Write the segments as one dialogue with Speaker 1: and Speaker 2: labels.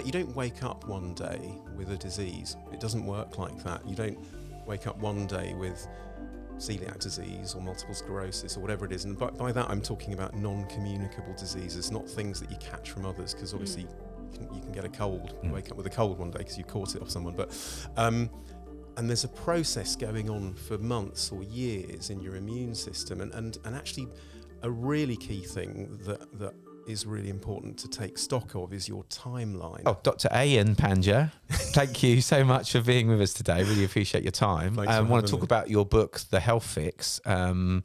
Speaker 1: you don't wake up one day with a disease. It doesn't work like that. You don't wake up one day with celiac disease or multiple sclerosis or whatever it is. And by that, I'm talking about non-communicable diseases, not things that you catch from others, because obviously you can get a cold, wake up with a cold one day because you caught it off someone. But and there's a process going on for months or years in your immune system. And actually, a really key thing that is really important to take stock of is your timeline.
Speaker 2: Oh, Dr. Ayan Panja, thank you so much for being with us today. Really appreciate your time. I want to talk about your book, The Health Fix. I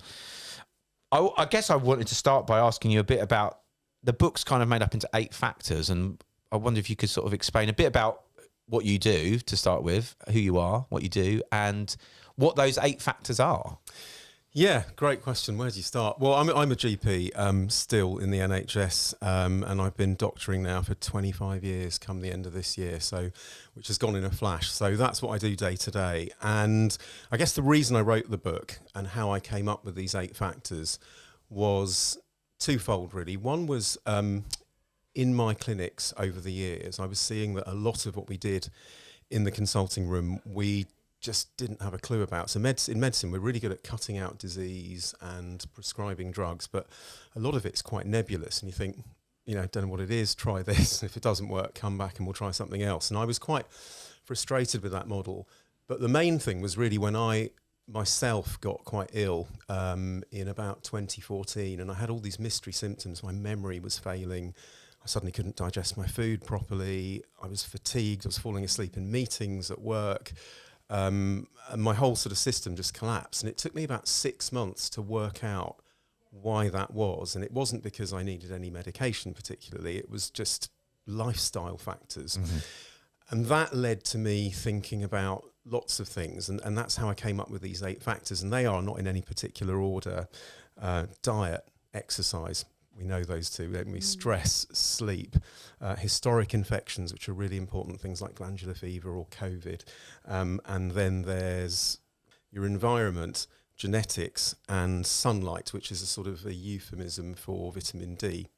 Speaker 2: guess I wanted to start by asking you a bit about the book's kind of made up into 8 factors, and I wonder if you could sort of explain a bit about what you do to start with, who you are, what you do, and what those 8 factors are.
Speaker 1: Yeah, great question. Where do you start? Well, I'm a GP still in the NHS, and I've been doctoring now for 25 years come the end of this year, so which has gone in a flash. So that's what I do day to day. And I guess the reason I wrote the book and how I came up with these 8 factors was twofold, really. One was in my clinics over the years, I was seeing that a lot of what we did in the consulting room, we just didn't have a clue about. So in medicine, we're really good at cutting out disease and prescribing drugs, but a lot of it's quite nebulous. And you think, don't know what it is, try this. If it doesn't work, come back and we'll try something else. And I was quite frustrated with that model. But the main thing was really when I myself got quite ill in about 2014, and I had all these mystery symptoms. My memory was failing. I suddenly couldn't digest my food properly. I was fatigued. I was falling asleep in meetings at work. And my whole sort of system just collapsed. And it took me about 6 months to work out why that was. And it wasn't because I needed any medication particularly. It was just lifestyle factors. Mm-hmm. And that led to me thinking about lots of things. And that's how I came up with these 8 factors. And they are not in any particular order. Diet, exercise. We know those two, don't we? Stress, sleep, historic infections, which are really important, things like glandular fever or COVID. And then there's your environment, genetics, and sunlight, which is a sort of a euphemism for vitamin D.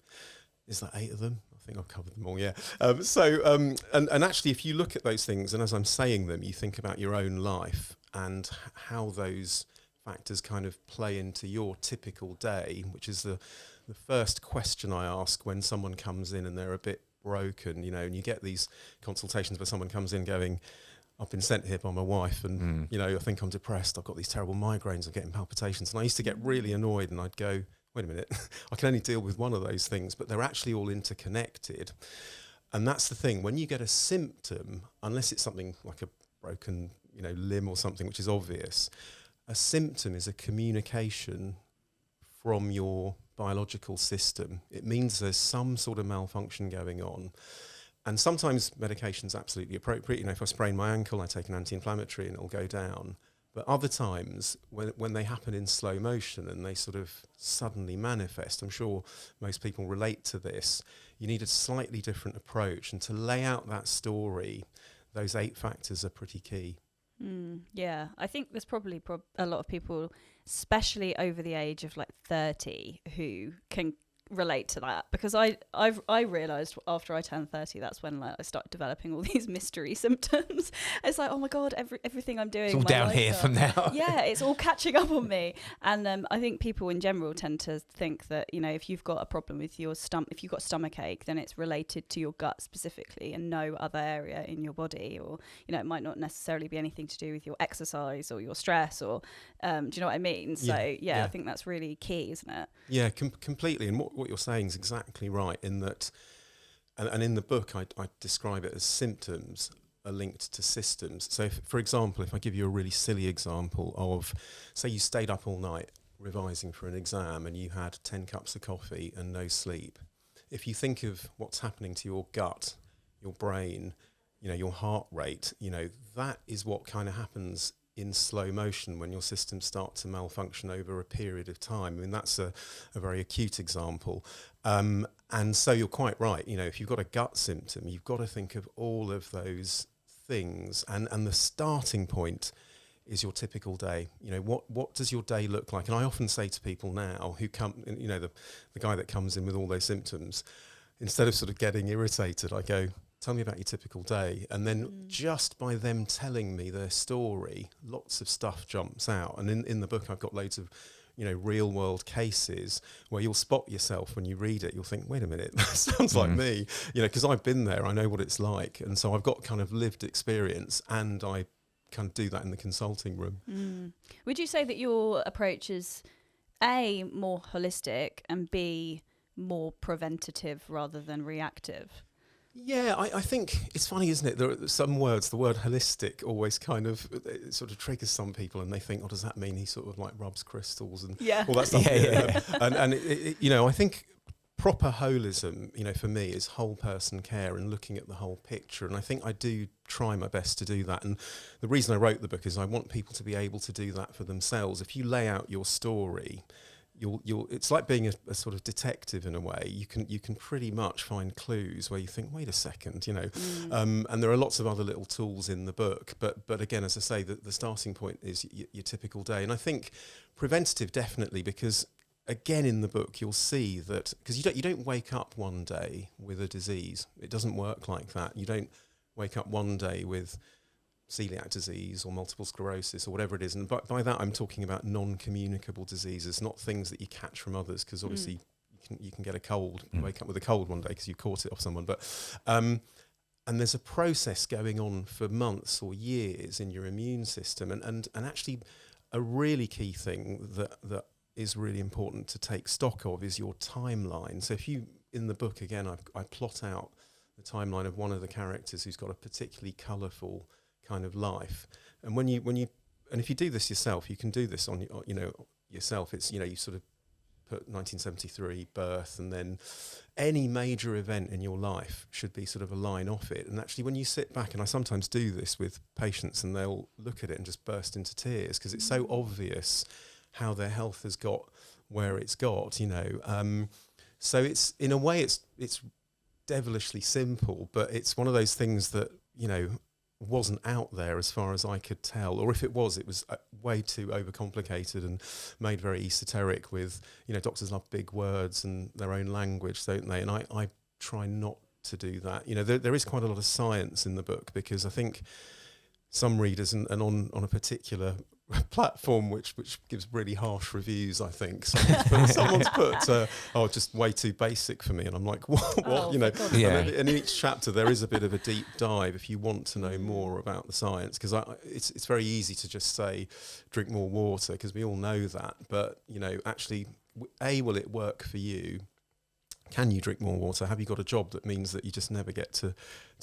Speaker 1: Is that 8 of them? I think I've covered them all, yeah. And actually, if you look at those things, and as I'm saying them, you think about your own life and how those factors kind of play into your typical day, which is the first question I ask when someone comes in and they're a bit broken, and you get these consultations where someone comes in going, I've been sent here by my wife and, I think I'm depressed. I've got these terrible migraines. I'm getting palpitations. And I used to get really annoyed and I'd go, wait a minute, I can only deal with one of those things, but they're actually all interconnected. And that's the thing. When you get a symptom, unless it's something like a broken, limb or something, which is obvious, a symptom is a communication from your biological system. It means there's some sort of malfunction going on. And sometimes medication's absolutely appropriate. If I sprain my ankle, I take an anti-inflammatory and it'll go down. But other times, when they happen in slow motion and they sort of suddenly manifest, I'm sure most people relate to this, you need a slightly different approach. And to lay out that story, those 8 factors are pretty key.
Speaker 3: Yeah, I think there's probably a lot of people, especially over the age of like 30, who can relate to that, because I realized after I turned 30, that's when I started developing all these mystery symptoms. It's like, oh my god, everything I'm doing,
Speaker 2: it's all down here from now.
Speaker 3: Yeah, it's all catching up on me. And I think people in general tend to think that if you've got a problem with your stomach, if you've got stomach ache, then it's related to your gut specifically and no other area in your body, or it might not necessarily be anything to do with your exercise or your stress, or do you know what I mean? So yeah. I think that's really key, isn't it? Yeah,
Speaker 1: completely. And what you're saying is exactly right, in that, and in the book I describe it as symptoms are linked to systems. So for example, if I give you a really silly example of, say you stayed up all night revising for an exam and you had 10 cups of coffee and no sleep. If you think of what's happening to your gut, your brain, your heart rate, that is what kind of happens in slow motion when your systems start to malfunction over a period of time. I mean, that's a very acute example. And so you're quite right. If you've got a gut symptom, you've got to think of all of those things. And the starting point is your typical day. What does your day look like? And I often say to people now who come, the guy that comes in with all those symptoms, instead of sort of getting irritated, I go, tell me about your typical day. And then just by them telling me their story, lots of stuff jumps out. And in the book, I've got loads of, real world cases where you'll spot yourself when you read it. You'll think, wait a minute, that sounds like me, because I've been there. I know what it's like. And so I've got kind of lived experience, and I kind of do that in the consulting room.
Speaker 3: Would you say that your approach is A, more holistic, and B, more preventative rather than reactive?
Speaker 1: Yeah, I think it's funny, isn't it? There are some words, the word holistic always kind of it sort of triggers some people, and they think, does that mean he sort of like rubs crystals and all that stuff? And I think proper holism, for me, is whole person care and looking at the whole picture. And I think I do try my best to do that. And the reason I wrote the book is I want people to be able to do that for themselves. If you lay out your story, it's like being a sort of detective in a way. You can pretty much find clues where you think, wait a second, and there are lots of other little tools in the book. But again, as I say, the starting point is your typical day. And I think preventative definitely, because again, in the book, you'll see that because you don't wake up one day with a disease. It doesn't work like that. You don't wake up one day with celiac disease or multiple sclerosis or whatever it is. And by that, I'm talking about non-communicable diseases, not things that you catch from others, because obviously you can get a cold, wake up with a cold one day because you caught it off someone. But and there's a process going on for months or years in your immune system. And actually, a really key thing that is really important to take stock of is your timeline. So if you, in the book, again, I plot out the timeline of one of the characters who's got a particularly colourful kind of life. And if you do this yourself, you can do this on yourself. It's, you sort of put 1973 birth, and then any major event in your life should be sort of a line off it. And actually, when you sit back, and I sometimes do this with patients, and they'll look at it and just burst into tears because it's so obvious how their health has got where it's got, so it's, in a way, it's devilishly simple, but it's one of those things that, wasn't out there as far as I could tell, or if it was way too overcomplicated and made very esoteric with, doctors love big words and their own language, don't they? And I try not to do that. There is quite a lot of science in the book, because I think some readers and on a particular platform which gives really harsh reviews, I think someone's put just way too basic for me, and I'm like, what? And in each chapter there is a bit of a deep dive if you want to know more about the science, because it's very easy to just say drink more water, because we all know that, but actually, will it work for you? Can you drink more water? Have you got a job that means that you just never get to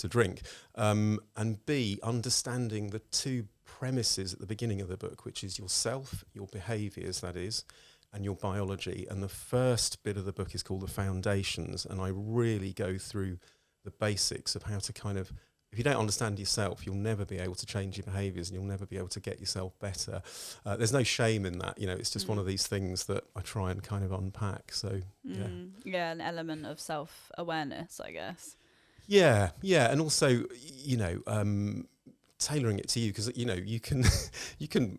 Speaker 1: drink? And B, understanding the two premises at the beginning of the book, which is yourself, your behaviours, that is, and your biology. And the first bit of the book is called The Foundations, and I really go through the basics of how to kind of, if you don't understand yourself, you'll never be able to change your behaviours, and you'll never be able to get yourself better. There's no shame in that, it's just one of these things that I try and kind of unpack. So
Speaker 3: an element of self-awareness, I guess.
Speaker 1: Yeah, and also, tailoring it to you, because you can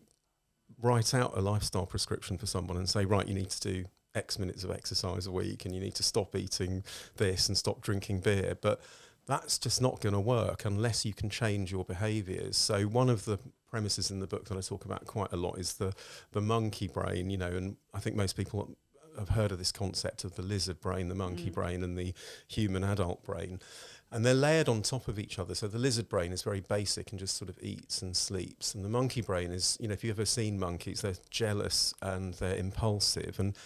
Speaker 1: write out a lifestyle prescription for someone and say, right, you need to do X minutes of exercise a week, and you need to stop eating this and stop drinking beer, but that's just not going to work unless you can change your behaviours. So one of the premises in the book that I talk about quite a lot is the monkey brain, and I think most people have heard of this concept of the lizard brain, the monkey brain, and the human adult brain. And they're layered on top of each other. So the lizard brain is very basic and just sort of eats and sleeps. And the monkey brain is, if you've ever seen monkeys, they're jealous and they're impulsive. And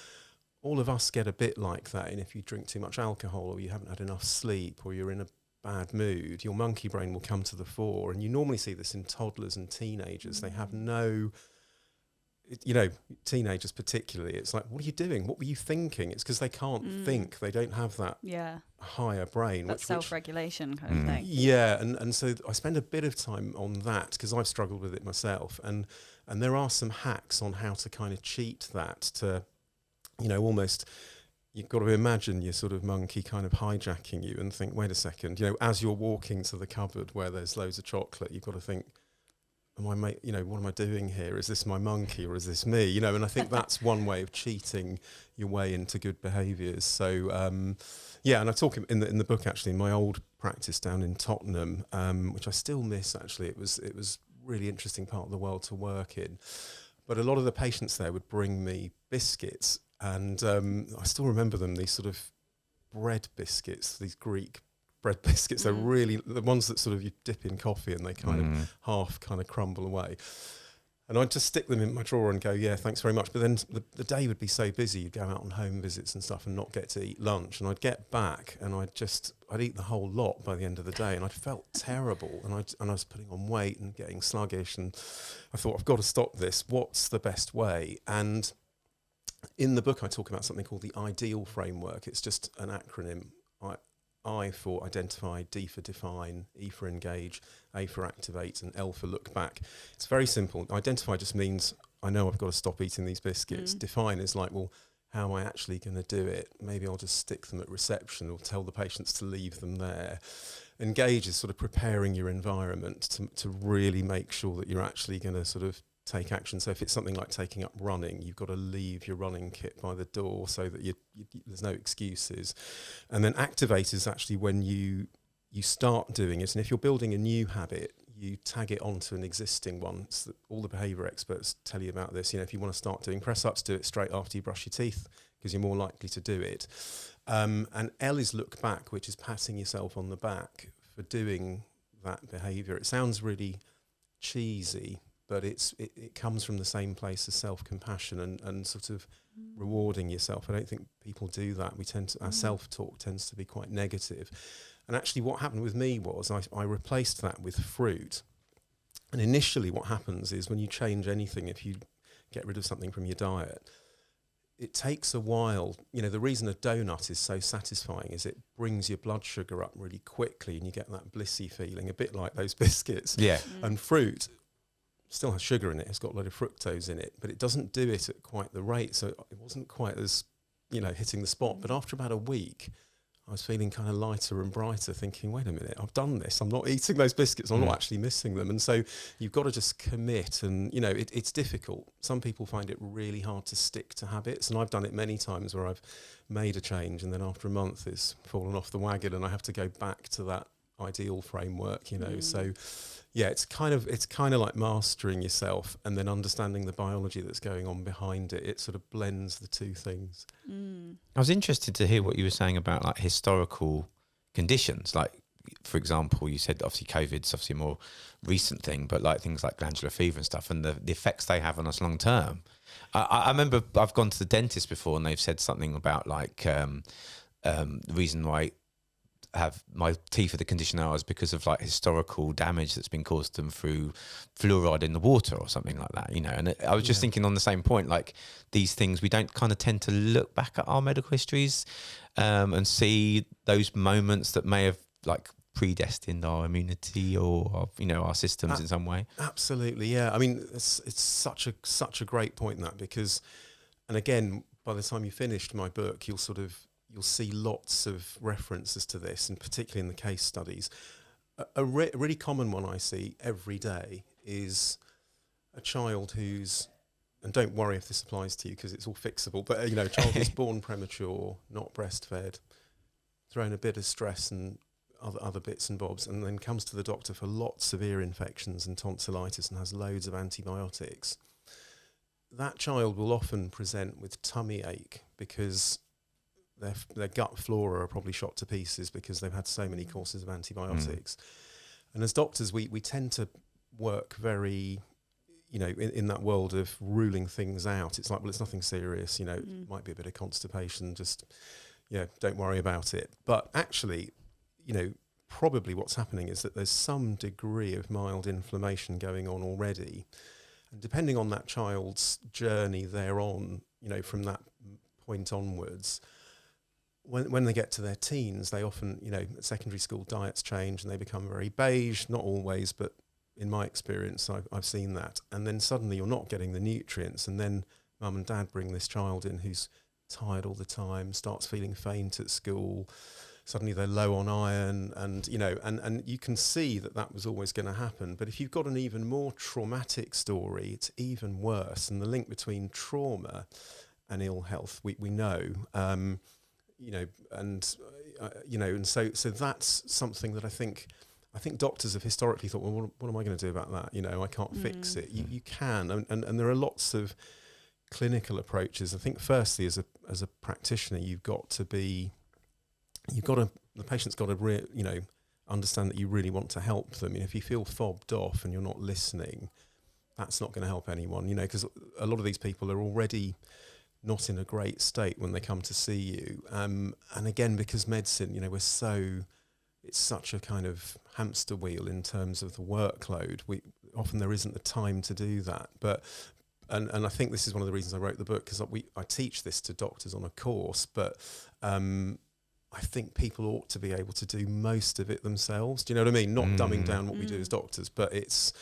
Speaker 1: all of us get a bit like that. And if you drink too much alcohol, or you haven't had enough sleep, or you're in a bad mood, your monkey brain will come to the fore. And you normally see this in toddlers and teenagers. They have no... teenagers particularly, it's like, what are you doing? What were you thinking? It's because they can't think. They don't have that higher brain.
Speaker 3: That self-regulation kind of thing.
Speaker 1: Yeah, and so I spend a bit of time on that, because I've struggled with it myself. And there are some hacks on how to kind of cheat that to, almost... You've got to imagine your sort of monkey kind of hijacking you and think, wait a second, as you're walking to the cupboard where there's loads of chocolate, you've got to think, what am I doing here? Is this my monkey or is this me? You know, and I think that's one way of cheating your way into good behaviours. So, and I talk in the book, actually, in my old practice down in Tottenham, which I still miss, actually. It was really interesting part of the world to work in. But a lot of the patients there would bring me biscuits, and I still remember them, these sort of bread biscuits, these Greek bread biscuits. They're really the ones that sort of you dip in coffee and they kind of half kind of crumble away. And I'd just stick them in my drawer and go, yeah, thanks very much. But then the day would be so busy, you'd go out on home visits and stuff and not get to eat lunch. And I'd get back and I'd eat the whole lot by the end of the day. And I felt terrible. And I was putting on weight and getting sluggish. And I thought, I've got to stop this. What's the best way? And in the book, I talk about something called the IDEAL framework. It's just an acronym. I for identify, D for define, E for engage, A for activate, and L for look back. It's very simple. Identify just means I know I've got to stop eating these biscuits. Define is like, well, how am I actually going to do it? Maybe I'll just stick them at reception or tell the patients to leave them there. Engage is sort of preparing your environment to really make sure that you're actually going to sort of take action. So if it's something like taking up running, you've got to leave your running kit by the door so that there's no excuses. And then activate is actually when you start doing it. And if you're building a new habit, you tag it onto an existing one. So all the behaviour experts tell you about this. You know, if you want to start doing press-ups, do it straight after you brush your teeth because you're more likely to do it. And L is look back, which is patting yourself on the back for doing that behaviour. It sounds really cheesy, but it comes from the same place as self-compassion and sort of rewarding yourself. I don't think people do that. Our self-talk tends to be quite negative. And actually what happened with me was I replaced that with fruit. And initially what happens is when you change anything, if you get rid of something from your diet, it takes a while. You know, the reason a donut is so satisfying is it brings your blood sugar up really quickly and you get that blissy feeling, a bit like those biscuits.
Speaker 2: Yeah.
Speaker 1: And fruit still has sugar in it. It's got a lot of fructose in it, but it doesn't do it at quite the rate. So it wasn't quite as, hitting the spot. But after about a week, I was feeling kind of lighter and brighter, thinking, wait a minute, I've done this. I'm not eating those biscuits. I'm not actually missing them. And so you've got to just commit. And, it's difficult. Some people find it really hard to stick to habits. And I've done it many times where I've made a change and then after a month it's fallen off the wagon and I have to go back to that ideal framework, So yeah, it's kind of like mastering yourself and then understanding the biology that's going on behind it. It sort of blends the two things.
Speaker 2: I was interested to hear what you were saying about like historical conditions. Like, for example, you said obviously COVID's obviously a more recent thing, but like things like glandular fever and stuff and the effects they have on us long term. I remember I've gone to the dentist before and they've said something about like the reason why have my teeth are the condition now is because of like historical damage that's been caused them through fluoride in the water or something like that, and I was just thinking on the same point, like these things, we don't kind of tend to look back at our medical histories and see those moments that may have like predestined our immunity or our systems in some way.
Speaker 1: Absolutely, yeah. I mean, it's such a great point, that, because, and again, by the time you finished my book, you'll see lots of references to this, and particularly in the case studies. A really common one I see every day is a child who's, and don't worry if this applies to you because it's all fixable, but a child who's born premature, not breastfed, thrown a bit of stress and other bits and bobs, and then comes to the doctor for lots of ear infections and tonsillitis and has loads of antibiotics. That child will often present with tummy ache because their gut flora are probably shot to pieces because they've had so many courses of antibiotics. And as doctors, we tend to work very, in that world of ruling things out. It's like, well, it's nothing serious, it might be a bit of constipation, just, don't worry about it. But actually, probably what's happening is that there's some degree of mild inflammation going on already. And depending on that child's journey thereon, from that point onwards, when they get to their teens, they often, at secondary school, diets change and they become very beige, not always, but in my experience, I've seen that. And then suddenly you're not getting the nutrients. And then mum and dad bring this child in who's tired all the time, starts feeling faint at school, suddenly they're low on iron, and and you can see that was always going to happen. But if you've got an even more traumatic story, it's even worse. And the link between trauma and ill health, we know, and so that's something that I think doctors have historically thought, well, what am I going to do about that? I can't fix it. You can, and there are lots of clinical approaches. I think firstly, as a practitioner, the patient's got to understand that you really want to help them. If you feel fobbed off and you're not listening, that's not going to help anyone. Because a lot of these people are already not in a great state when they come to see you. And again, because medicine, it's such a kind of hamster wheel in terms of the workload. Often there isn't the time to do that. But and I think this is one of the reasons I wrote the book, because I teach this to doctors on a course, but I think people ought to be able to do most of it themselves. Do you know what I mean? Not dumbing down what we do as doctors, but it's,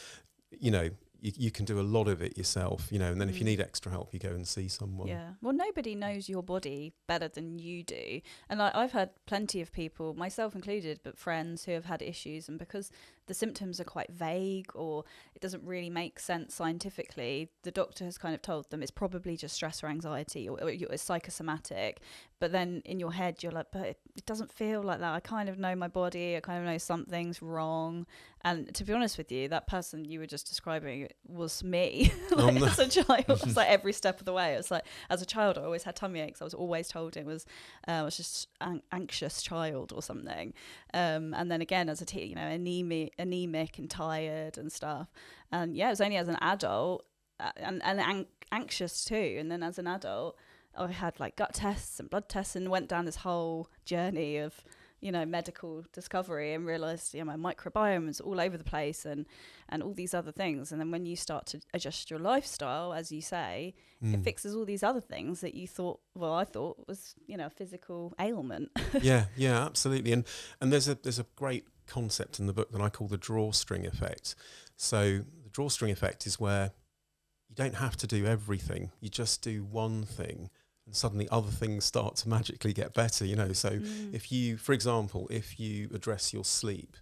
Speaker 1: you can do a lot of it yourself, and then if you need extra help, you go and see someone.
Speaker 3: Yeah. Well, nobody knows your body better than you do. And I've had plenty of people, myself included, but friends who have had issues, and because the symptoms are quite vague or it doesn't really make sense scientifically, the doctor has kind of told them it's probably just stress or anxiety or it's psychosomatic. But then in your head, you're like, but it doesn't feel like that. I kind of know my body. I kind of know something's wrong. And to be honest with you, that person you were just describing was me. As a child, it was like every step of the way. It was like, as a child, I always had tummy aches. I was always told it was, I was just an anxious child or something. And then again, as a teen, anemic and tired and stuff. And yeah, it was only as an adult and anxious too. And then as an adult, I had like gut tests and blood tests and went down this whole journey of, medical discovery and realised, my microbiome is all over the place and all these other things. And then when you start to adjust your lifestyle, as you say, it fixes all these other things that you thought, I thought was, a physical ailment.
Speaker 1: Yeah, absolutely. And there's a great concept in the book that I call the drawstring effect. So the drawstring effect is where you don't have to do everything. You just do one thing, and suddenly other things start to magically get better, So if you, for example, if you address your sleep,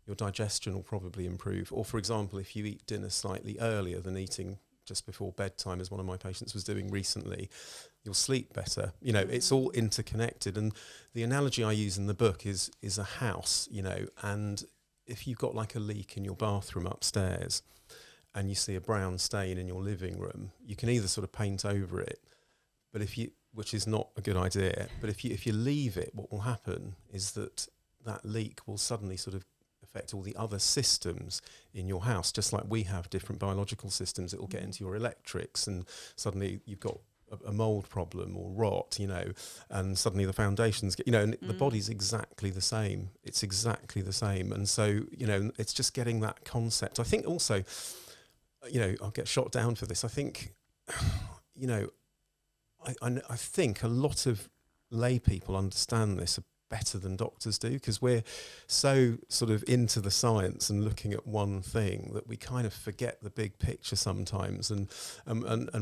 Speaker 1: your digestion will probably improve. Or, for example, if you eat dinner slightly earlier than eating just before bedtime, as one of my patients was doing recently, you'll sleep better. It's all interconnected. And the analogy I use in the book is a house, and if you've got like a leak in your bathroom upstairs and you see a brown stain in your living room, you can either sort of paint over it, but which is not a good idea, but if you leave it, what will happen is that leak will suddenly sort of affect all the other systems in your house, just like we have different biological systems. It will get into your electrics, and suddenly you've got a mold problem or rot, and suddenly the foundations get, and the body's exactly the same. It's exactly the same. And so, it's just getting that concept. I think also, I'll get shot down for this. I think, I think a lot of lay people understand this better than doctors do, because we're so sort of into the science and looking at one thing that we kind of forget the big picture sometimes, and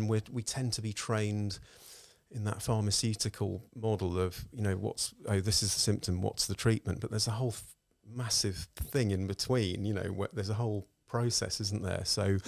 Speaker 1: we tend to be trained in that pharmaceutical model of this is the symptom, what's the treatment, but there's a whole massive thing in between, where there's a whole process, isn't there? So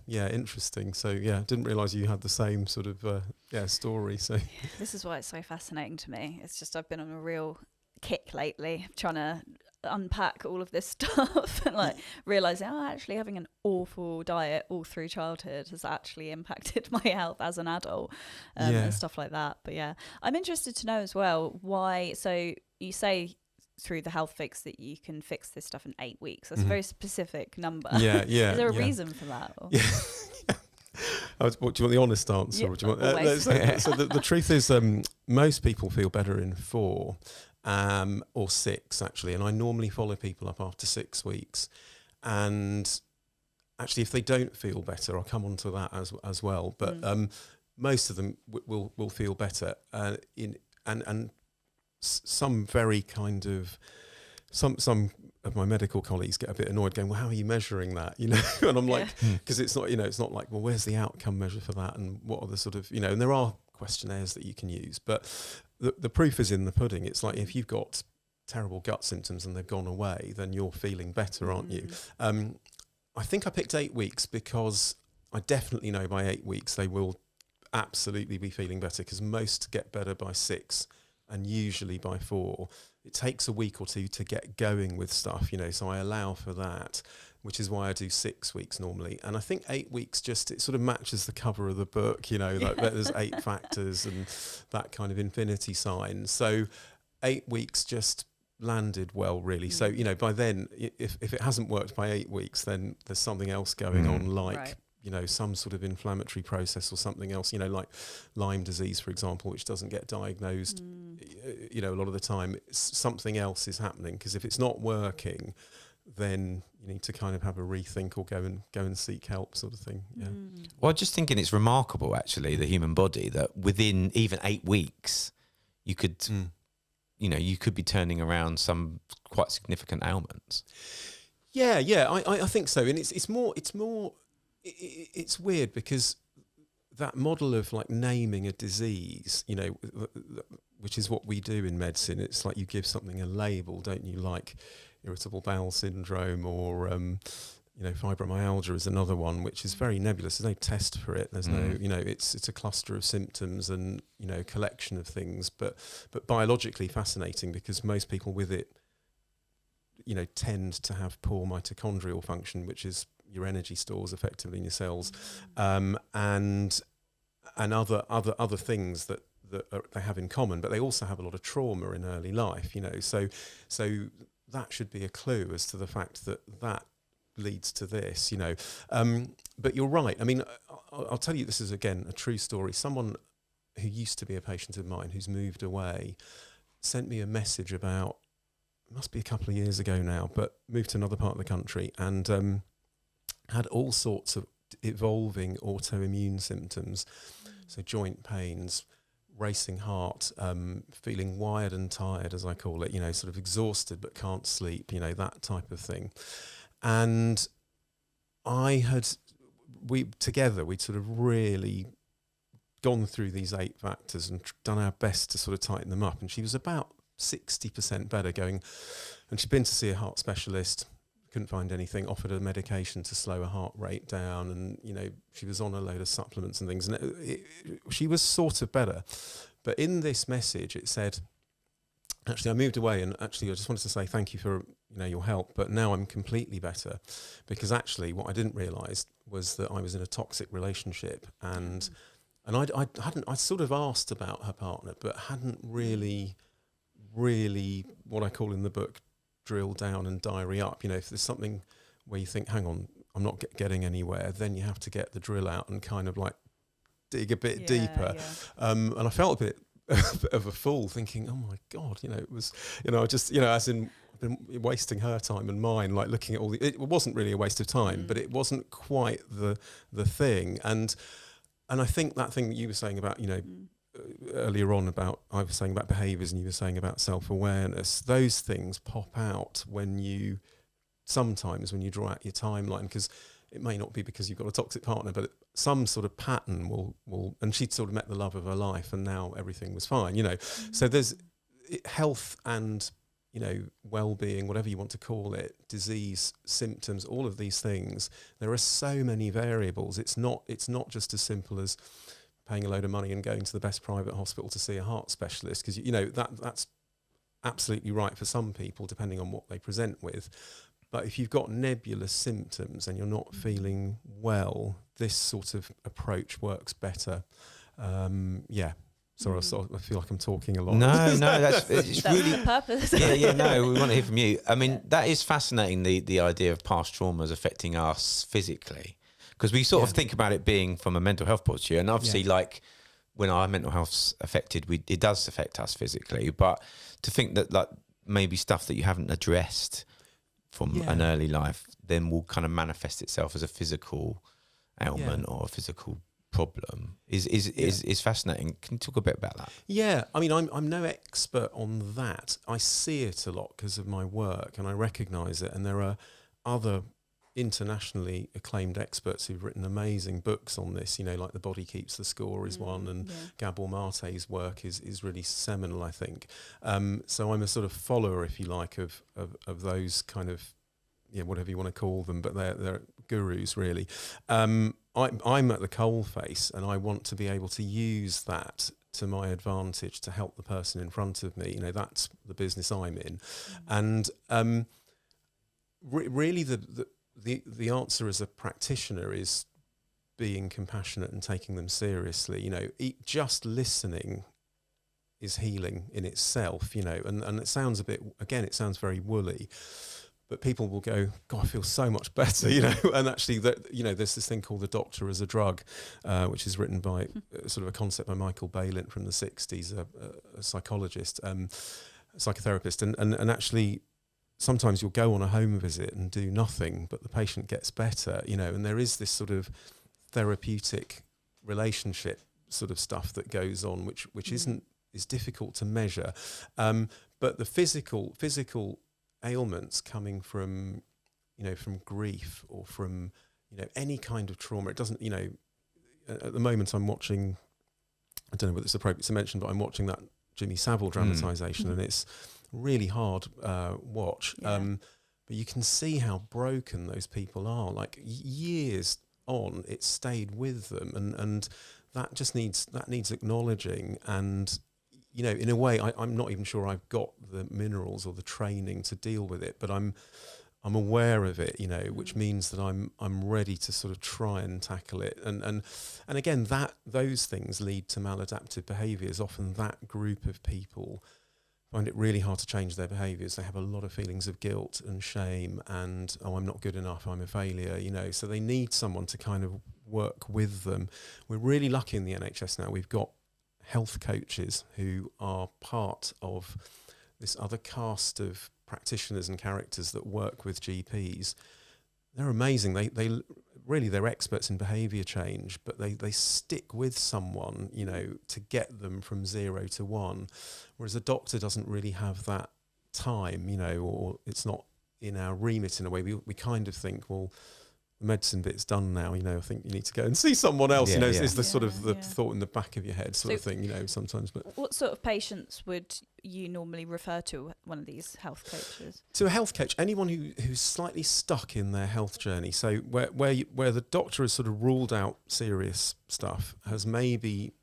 Speaker 1: interesting. So didn't realize you had the same sort of story. So
Speaker 3: this is why it's so fascinating to me. It's just I've been on a real kick lately trying to unpack all of this stuff and like realizing actually having an awful diet all through childhood has actually impacted my health as an adult, and stuff like that. But I'm interested to know as well why. So you say through the health fix that you can fix this stuff in 8 weeks. That's a very specific number.
Speaker 1: Yeah.
Speaker 3: Is there a reason for that? Or?
Speaker 1: Yeah. What, do you want the honest answer?
Speaker 3: Yeah,
Speaker 1: or do you want, so the truth is, most people feel better in 4 or 6 actually, and I normally follow people up after 6 weeks. And actually, if they don't feel better, I'll come on to that as well. But most of them will feel better. And some very kind of some of my medical colleagues get a bit annoyed, going, "Well, how are you measuring that?" And I'm like, because it's not, it's not like, well, where's the outcome measure for that, and what are the sort of, and there are questionnaires that you can use, but the proof is in the pudding. It's like if you've got terrible gut symptoms and they've gone away, then you're feeling better, aren't you? I think I picked 8 weeks because I definitely know by 8 weeks they will absolutely be feeling better, because most get better by 6 and usually by 4. It takes a week or two to get going with stuff, so I allow for that, which is why I do 6 weeks normally. And I think 8 weeks it sort of matches the cover of the book, like there's 8 factors and that kind of infinity sign. So 8 weeks just landed well, really. So, by then, if it hasn't worked by 8 weeks, then there's something else going on, like,
Speaker 3: right.
Speaker 1: Some sort of inflammatory process or something else, like Lyme disease, for example, which doesn't get diagnosed, a lot of the time. Something else is happening, because if it's not working, then you need to kind of have a rethink or go and seek help, sort of thing. Yeah.
Speaker 2: Well, just thinking it's remarkable, actually, the human body, that within even 8 weeks, you could, you could be turning around some quite significant ailments.
Speaker 1: Yeah, I think so. And it's weird, because that model of like naming a disease, which is what we do in medicine. It's like you give something a label, don't you? Like irritable bowel syndrome, or fibromyalgia is another one, which is very nebulous. There's no test for it. There's no, it's a cluster of symptoms and collection of things, but biologically fascinating, because most people with it tend to have poor mitochondrial function, which is your energy stores effectively in your cells, and other things that they have in common, but they also have a lot of trauma in early life, so that should be a clue as to the fact that leads to this, but you're right. I mean, I'll tell you, this is again a true story. Someone who used to be a patient of mine, who's moved away, sent me a message about, it must be a couple of years ago now, but moved to another part of the country, and had all sorts of evolving autoimmune symptoms, so joint pains, racing heart, feeling wired and tired, as I call it, sort of exhausted but can't sleep, that type of thing. And we'd sort of really gone through these 8 factors and done our best to sort of tighten them up. And she was about 60% better going, and she'd been to see a heart specialist, couldn't find anything, offered her medication to slow her heart rate down, and she was on a load of supplements and things, and she was sort of better. But in this message it said, actually I moved away, and actually I just wanted to say thank you for your help, but now I'm completely better, because actually what I didn't realise was that I was in a toxic relationship, and I sort of asked about her partner, but hadn't really what I call in the book drill down and diary up. If there's something where you think, hang on, I'm not getting anywhere, then you have to get the drill out and kind of like dig a bit deeper. Yeah. And I felt a bit of a fool, thinking, oh my God, it was, I just, as in, I've been wasting her time and mine, like looking at all it wasn't really a waste of time, but it wasn't quite the thing. And I think that thing that you were saying about, earlier on about, I was saying about behaviours and you were saying about self-awareness, those things pop out sometimes when you draw out your timeline, because it may not be because you've got a toxic partner, but some sort of pattern will, and she'd sort of met the love of her life and now everything was fine, So there's health and, well-being, whatever you want to call it, disease, symptoms, all of these things. There are so many variables. It's not just as simple as paying a load of money and going to the best private hospital to see a heart specialist, because that's absolutely right for some people, depending on what they present with. But if you've got nebulous symptoms and you're not feeling well, this sort of approach works better. Sorry, I feel like I'm talking a lot.
Speaker 2: No, it's really
Speaker 3: the purpose.
Speaker 2: No, we want to hear from you. I mean, that is fascinating, the idea of past traumas affecting us physically. Because we sort of think about it being from a mental health point of view, and obviously, like when our mental health's affected, it does affect us physically. But to think that like maybe stuff that you haven't addressed from an early life then will kind of manifest itself as a physical ailment or a physical problem is fascinating. Can you talk a bit about that?
Speaker 1: Yeah, I mean, I'm no expert on that. I see it a lot because of my work, and I recognise it. And there are other internationally acclaimed experts who've written amazing books on this, like The Body Keeps the Score is one, and Gabor Mate's work is really seminal, I think. So I'm a sort of follower, if you like, of those kind of, whatever you want to call them, but they're gurus, really. I'm at the coalface, and I want to be able to use that to my advantage to help the person in front of me. That's the business I'm in. And really the answer as a practitioner is being compassionate and taking them seriously. Just listening is healing in itself, and it sounds it sounds very woolly, but people will go, God, I feel so much better, and actually there's this thing called the doctor as a drug, which is written by sort of a concept by Michael Balint from the 60s, a psychologist, psychotherapist, and actually sometimes you'll go on a home visit and do nothing, but the patient gets better, and there is this sort of therapeutic relationship sort of stuff that goes on, which is difficult to measure. But the physical ailments coming from, from grief or from, any kind of trauma, it doesn't, at the moment I'm watching, I don't know whether it's appropriate to mention, but I'm watching that Jimmy Savile dramatisation, and it's really hard watch. But you can see how broken those people are. Like years on, it stayed with them, and that just needs acknowledging. And in a way, I'm not even sure I've got the minerals or the training to deal with it, but I'm aware of it, which means that I'm ready to sort of try and tackle it. And again, that those things lead to maladaptive behaviours. Often that group of people find it really hard to change their behaviours. They have a lot of feelings of guilt and shame and, I'm not good enough, I'm a failure, so they need someone to kind of work with them. We're really lucky in the NHS now. We've got health coaches who are part of this other cast of practitioners and characters that work with GPs. They're amazing. They really, they're experts in behaviour change, but they stick with someone, to get them from 0 to 1. Whereas a doctor doesn't really have that time, or it's not in our remit in a way. We kind of think, well, the medicine bit's done now, I think you need to go and see someone else, is the sort of the thought in the back of your head sort of thing, sometimes. But
Speaker 3: what sort of patients would you normally refer to one of these health coaches?
Speaker 1: To a health coach, anyone who's slightly stuck in their health journey. So where the doctor has sort of ruled out serious stuff, has maybe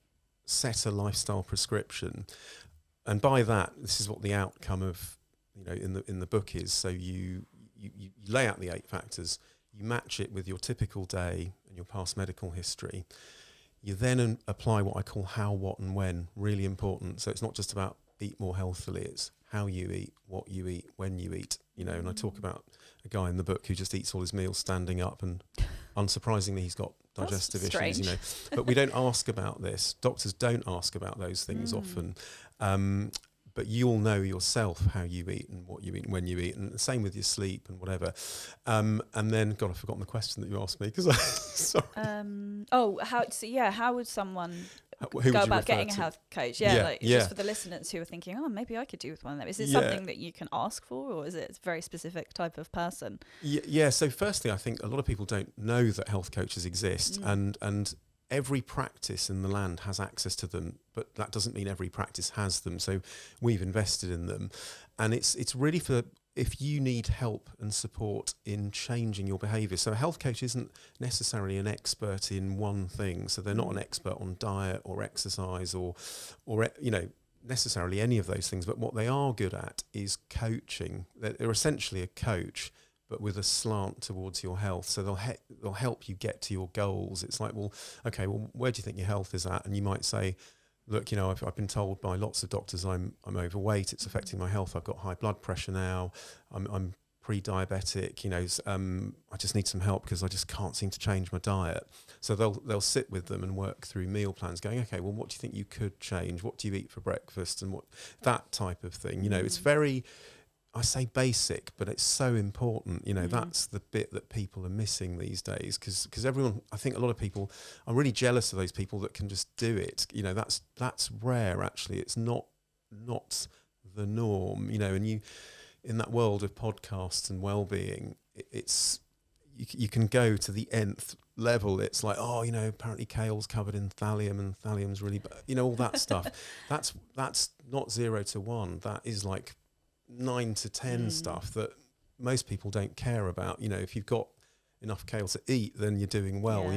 Speaker 1: set a lifestyle prescription, and by that, this is what the outcome of, in the book is. So you lay out the 8 factors. You match it with your typical day and your past medical history. You then apply what I call how, what and when, really important. So it's not just about eat more healthily, it's how you eat, what you eat, when you eat, and I talk about a guy in the book who just eats all his meals standing up, and unsurprisingly he's got digestive issues, but we don't ask about this. Doctors don't ask about those things often. But you'll know yourself how you eat and what you eat and when you eat, and the same with your sleep and whatever. And then, God, I've forgotten the question that you asked me because sorry.
Speaker 3: How would someone
Speaker 1: go
Speaker 3: about getting a health coach? Just for the listeners who are thinking, maybe I could do with one of them. Is it something that you can ask for, or is it a very specific type of person?
Speaker 1: Yeah. So firstly, I think a lot of people don't know that health coaches exist, and every practice in the land has access to them, but that doesn't mean every practice has them. So we've invested in them, and it's really for if you need help and support in changing your behaviour. So a health coach isn't necessarily an expert in one thing. So they're not an expert on diet or exercise or necessarily any of those things. But what they are good at is coaching. They're essentially a coach, but with a slant towards your health. So they'll help you get to your goals. It's like, where do you think your health is at? And you might say, look, I've been told by lots of doctors I'm overweight. It's affecting my health. I've got high blood pressure now. I'm pre-diabetic. I just need some help because I just can't seem to change my diet. So they'll sit with them and work through meal plans, going, okay, well, what do you think you could change? What do you eat for breakfast? And what that type of thing. It's very, I say basic, but it's so important. That's the bit that people are missing these days, because everyone, I think a lot of people are really jealous of those people that can just do it. That's rare, actually. It's not the norm, and you, in that world of podcasts and wellbeing, it's, you can go to the nth level. It's like, oh, apparently kale's covered in thallium, and thallium's really all that stuff. That's not 0 to 1. That is like 9 to 10 stuff that most people don't care about. If you've got enough kale to eat, then you're doing well,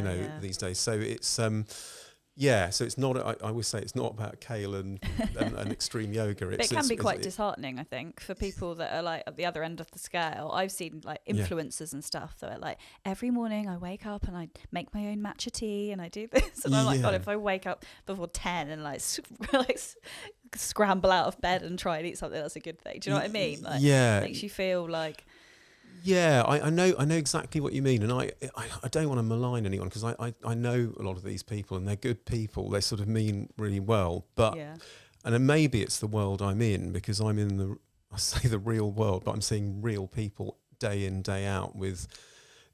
Speaker 1: these days. So it's so it's not, I always say it's not about kale and extreme yoga.
Speaker 3: It can be quite disheartening, I think, for people that are like at the other end of the scale. I've seen like influencers and stuff that are like, every morning I wake up and I make my own matcha tea and I do this. And I'm like, God, if I wake up before 10 and like scramble out of bed and try and eat something, that's a good thing. Do you know what I mean? Like, it makes you feel like...
Speaker 1: Yeah, I know exactly what you mean, and I don't want to malign anyone, because I know a lot of these people and they're good people. They sort of mean really well, but and then maybe it's the world I'm in, because I'm in the real world, but I'm seeing real people day in, day out with,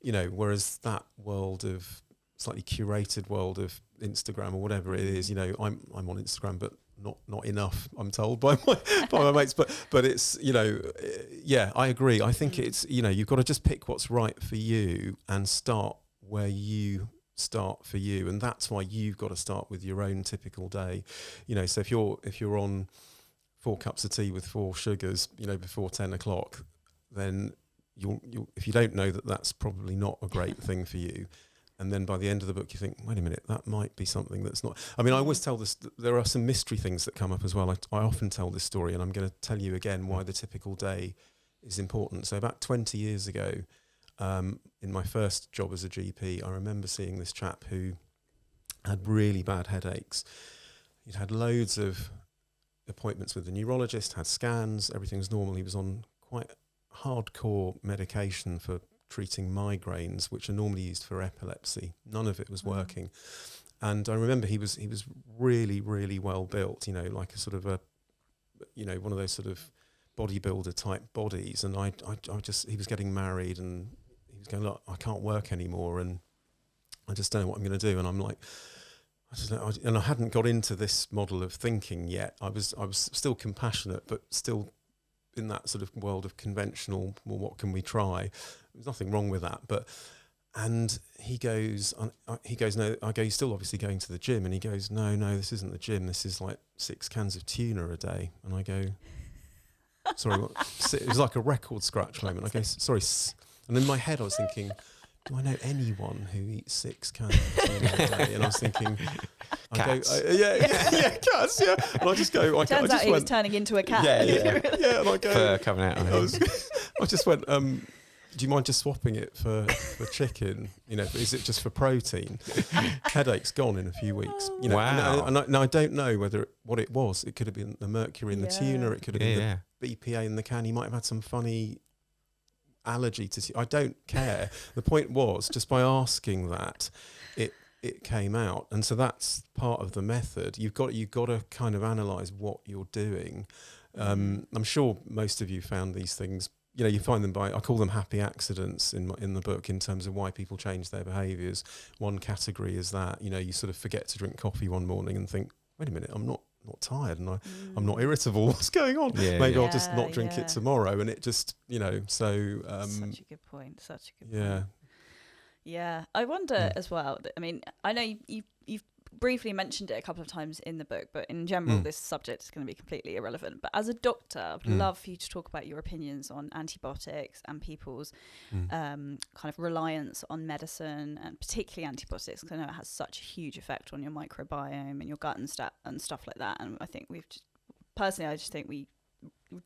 Speaker 1: whereas that world of slightly curated world of Instagram or whatever it is, I'm on Instagram, but not enough, I'm told by my mates, but it's I agree. I think it's you've got to just pick what's right for you and start where you start for you, and that's why you've got to start with your own typical day. So if you're on 4 cups of tea with 4 sugars, before 10 o'clock, then you'll if you don't know that's probably not a great thing for you. And then by the end of the book, you think, wait a minute, that might be something that's not... I mean, I always tell this... There are some mystery things that come up as well. I often tell this story, and I'm going to tell you again why the typical day is important. So about 20 years ago, in my first job as a GP, I remember seeing this chap who had really bad headaches. He'd had loads of appointments with the neurologist, had scans, everything was normal. He was on quite hardcore medication for treating migraines, which are normally used for epilepsy. None of it was working. And I remember he was really, really well built, like a sort of one of those sort of bodybuilder type bodies. And I just, he was getting married and he was going, look, I can't work anymore and I just don't know what I'm going to do. And I'm like, and I hadn't got into this model of thinking yet. I was still compassionate, but still in that sort of world of conventional, well, what can we try? There's nothing wrong with that. And he goes, no, I go, you're still obviously going to the gym. And he goes, no, this isn't the gym. This is like 6 cans of tuna a day. And I go, sorry, what? It was like a record scratch moment. I go, sorry. And in my head, I was thinking, do I know anyone who eats 6 cans of tuna a day? And I was thinking,
Speaker 2: cats.
Speaker 1: Cats, yeah. And I just go,
Speaker 3: Turns out he was turning into a cat.
Speaker 1: Yeah, and I go,
Speaker 2: fur coming out.
Speaker 1: I just went, do you mind just swapping it for chicken? Is it just for protein? Headache's gone in a few weeks.
Speaker 2: Wow.
Speaker 1: And I don't know what it was. It could have been the mercury in the tuna. It could have been the BPA in the can. He might have had some funny allergy to. I don't care. The point was, just by asking that, it came out, and so that's part of the method. You've got to kind of analyse what you're doing. I'm sure most of you found these things. You find them I call them happy accidents in the book, in terms of why people change their behaviours. One category is that, you sort of forget to drink coffee one morning and think, wait a minute, I'm not tired and I'm not irritable. What's going on? Maybe I'll just not drink it tomorrow. And it just, so...
Speaker 3: such a good point. Yeah. I wonder as well, I mean, I know you've briefly mentioned it a couple of times in the book, but in general, this subject is going to be completely irrelevant. But as a doctor, I'd love for you to talk about your opinions on antibiotics and people's kind of reliance on medicine, and particularly antibiotics, because I know it has such a huge effect on your microbiome and your gut and stuff like that. And I think I just think we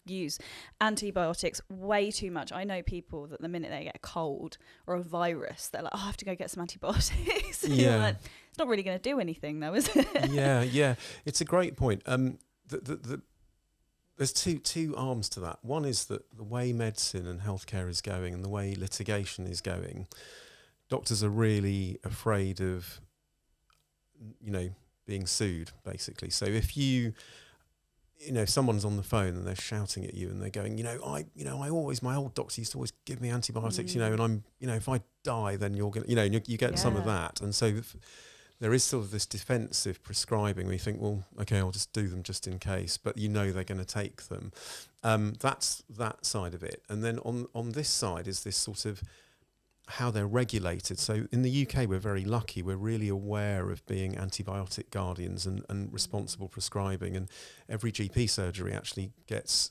Speaker 3: use antibiotics way too much. I know people that the minute they get a cold or a virus, they're like, I have to go get some antibiotics.
Speaker 1: Yeah.
Speaker 3: Like, it's not really going to do anything though, is it?
Speaker 1: Yeah. It's a great point. There's two arms to that. One is that the way medicine and healthcare is going and the way litigation is going, doctors are really afraid of, being sued, basically. So if if someone's on the phone and they're shouting at you and they're going, my old doctor used to always give me antibiotics, and I'm, if I die, then you're going to, you get some of that. And so there is sort of this defensive prescribing where you think, well, okay, I'll just do them just in case, but they're going to take them. That's that side of it. And then on this side is this sort of how they're regulated. So in the UK, we're very lucky. We're really aware of being antibiotic guardians and responsible prescribing. And every GP surgery actually gets,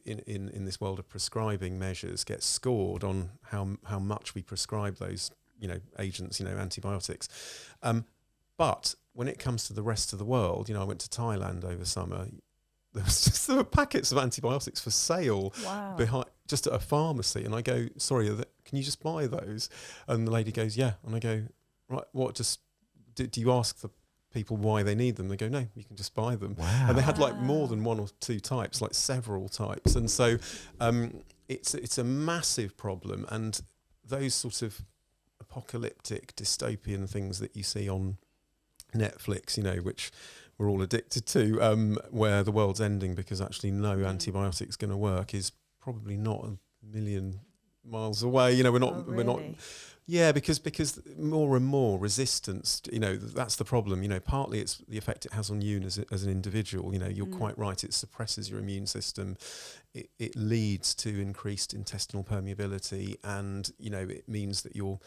Speaker 1: in this world of prescribing measures, gets scored on how much we prescribe those, agents, antibiotics. But when it comes to the rest of the world, I went to Thailand over summer. There were packets of antibiotics for sale behind, just at a pharmacy, and I go, sorry, can you just buy those? And the lady goes, yeah. And I go, right, what? Just do you ask the people why they need them? They go, no, you can just buy them.
Speaker 2: Wow.
Speaker 1: And they had like more than one or two types, like several types, and so it's a massive problem. And those sort of apocalyptic dystopian things that you see on Netflix, which we're all addicted to, where the world's ending because actually no antibiotic's going to work, is probably not a million miles away. We're not.
Speaker 3: Really?
Speaker 1: We're not. Yeah, because more and more resistance. That's the problem. Partly it's the effect it has on you as an individual. You're quite right. It suppresses your immune system. It leads to increased intestinal permeability, and it means that the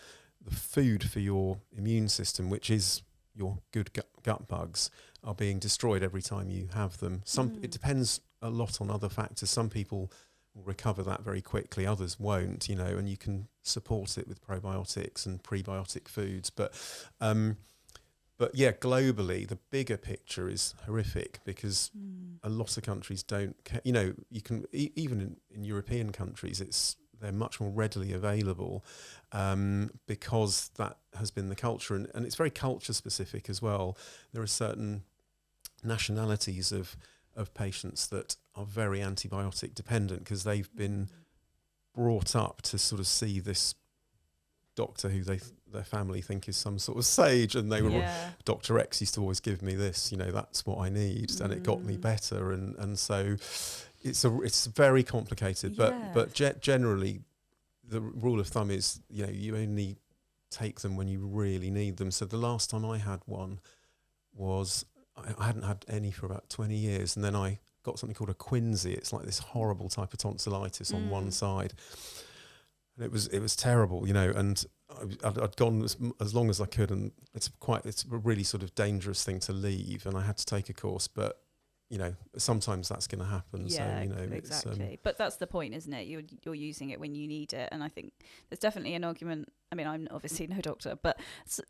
Speaker 1: food for your immune system, which is your good gut bugs, are being destroyed every time you have them. It depends a lot on other factors. Some people will recover that very quickly, others won't, and you can support it with probiotics and prebiotic foods. But yeah, globally, the bigger picture is horrific because a lot of countries don't care. You can, even in European countries, they're much more readily available because that has been the culture. And it's very culture specific as well. There are certain nationalities of patients that are very antibiotic dependent because they've been brought up to sort of see this doctor who their family think is some sort of sage, and Dr. X used to always give me this, that's what I need, and it got me better, and so it's very complicated, but generally the rule of thumb is you only take them when you really need them. So the last time I had one was I hadn't had any for about 20 years, and then I got something called a quinsy. It's like this horrible type of tonsillitis on one side, and it was terrible, and I'd gone as long as I could, and it's a really sort of dangerous thing to leave, and I had to take a course, but sometimes that's going to happen.
Speaker 3: Yeah,
Speaker 1: so
Speaker 3: exactly. But that's the point, isn't it? You're using it when you need it, and I think there's definitely an argument. I mean, I'm obviously no doctor, but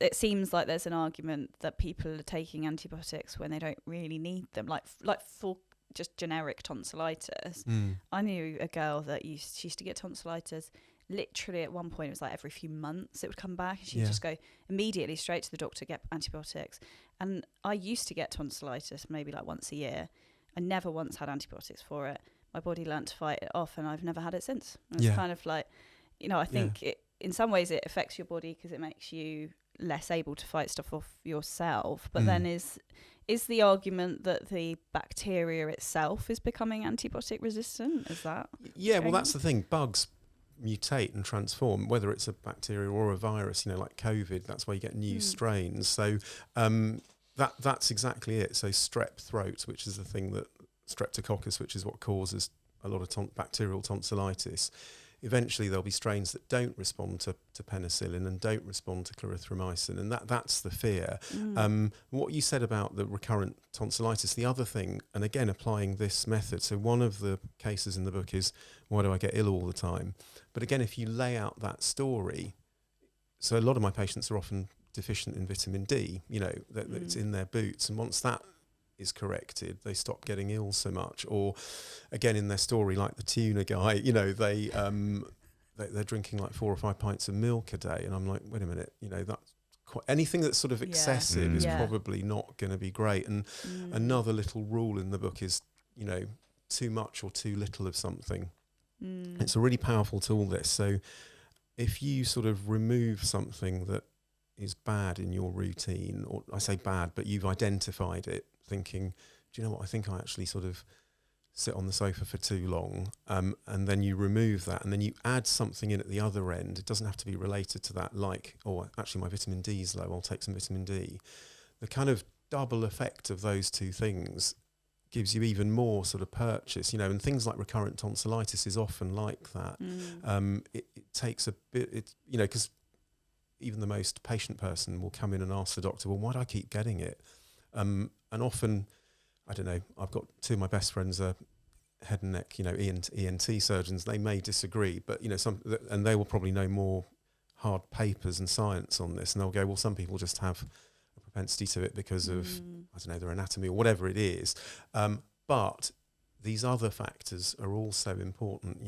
Speaker 3: it seems like there's an argument that people are taking antibiotics when they don't really need them, like for just generic tonsillitis. I knew a girl that she used to get tonsillitis. Literally at one point it was like every few months it would come back, and she'd just go immediately straight to the doctor, get antibiotics. And I used to get tonsillitis maybe like once a year. I never once had antibiotics for it. My body learnt to fight it off, and I've never had it since. And it's kind of like, I think it, in some ways it affects your body because it makes you less able to fight stuff off yourself, but then is the argument that the bacteria itself is becoming antibiotic resistant? Is that
Speaker 1: well, that's the thing. Bugs mutate and transform, whether it's a bacteria or a virus, like COVID. That's why you get new strains. So that's exactly it. So strep throat, which is the thing that streptococcus, which is what causes a lot of bacterial tonsillitis. Eventually there'll be strains that don't respond to penicillin and don't respond to clarithromycin, and that's the fear. What you said about the recurrent tonsillitis, the other thing, and again applying this method, so one of the cases in the book is, why do I get ill all the time? But again, if you lay out that story, so a lot of my patients are often deficient in vitamin D, that it's in their boots, and once that is corrected, they stop getting ill so much. Or again, in their story, like the tuna guy, they're drinking like 4 or 5 pints of milk a day, and I'm like, wait a minute, that's anything that's sort of excessive is probably not going to be great. And another little rule in the book is, too much or too little of something. It's a really powerful tool, this. So if you sort of remove something that is bad in your routine, or I say bad, but you've identified it, thinking, do you know what, I think I actually sort of sit on the sofa for too long, and then you remove that, and then you add something in at the other end. It doesn't have to be related to that, like, actually my vitamin D is low, I'll take some vitamin D. The kind of double effect of those two things gives you even more sort of purchase, and things like recurrent tonsillitis is often like that. It takes a bit, because even the most patient person will come in and ask the doctor, well, why do I keep getting it? And often, I don't know, I've got two of my best friends are head and neck, ENT surgeons. They may disagree, but, and they will probably know more hard papers and science on this. And they'll go, well, some people just have a propensity to it because of, I don't know, their anatomy or whatever it is. But these other factors are also important.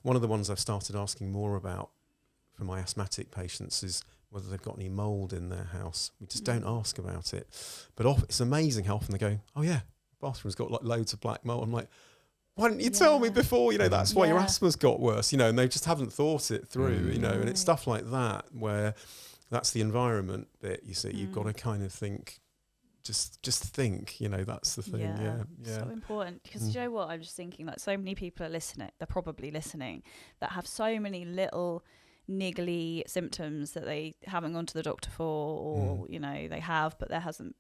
Speaker 1: One of the ones I've started asking more about for my asthmatic patients is whether they've got any mould in their house. We just don't ask about it. But it's amazing how often they go, oh yeah, the bathroom's got like loads of black mould. I'm like, why didn't you tell me before? That's why your asthma's got worse, and they just haven't thought it through, and it's stuff like that where that's the environment bit, you see. You've got to kind of think, just think, that's the thing. Yeah.
Speaker 3: So important, because you know what, I'm just thinking, like, so many people are listening, they're probably listening, that have so many little niggly symptoms that they haven't gone to the doctor for, or they have, but there hasn't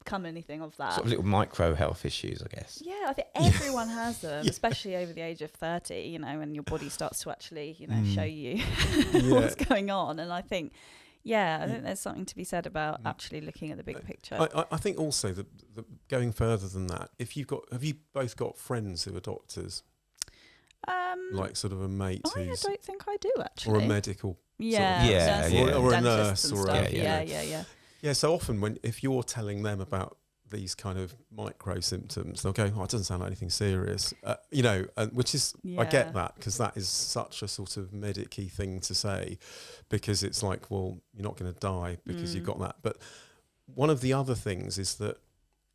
Speaker 3: come anything of that.
Speaker 2: Sort of little micro health issues, I guess.
Speaker 3: Yeah, I think everyone has them, especially over the age of 30, when your body starts to actually, show you what's going on. And I think, I think there's something to be said about actually looking at the big picture.
Speaker 1: I think also that going further than that, have you both got friends who are doctors? Like sort of a mate
Speaker 3: I don't think I do, actually.
Speaker 1: Or a medical
Speaker 3: or
Speaker 1: a nurse or
Speaker 3: a
Speaker 1: so often if you're telling them about these kind of micro symptoms, they'll go, oh, it doesn't sound like anything serious, which is, I get that, because that is such a sort of medic-y thing to say, because it's like, well, you're not going to die because you've got that. But one of the other things is that,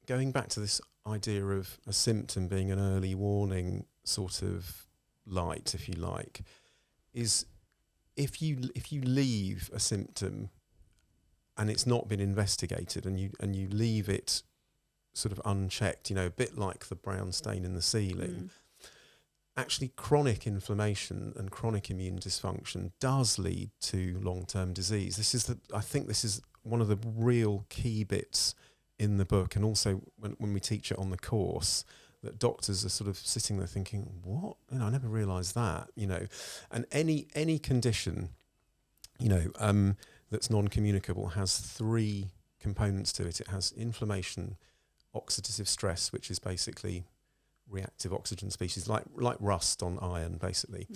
Speaker 1: going back to this idea of a symptom being an early warning sort of light, if you like, is if you leave a symptom and it's not been investigated, and you leave it sort of unchecked, a bit like the brown stain in the ceiling, actually chronic inflammation and chronic immune dysfunction does lead to long-term disease. I think this is one of the real key bits in the book, and also when we teach it on the course, that doctors are sort of sitting there thinking, what? I never realised that, And any condition, that's non-communicable has three components to it. It has inflammation, oxidative stress, which is basically reactive oxygen species, like rust on iron, basically,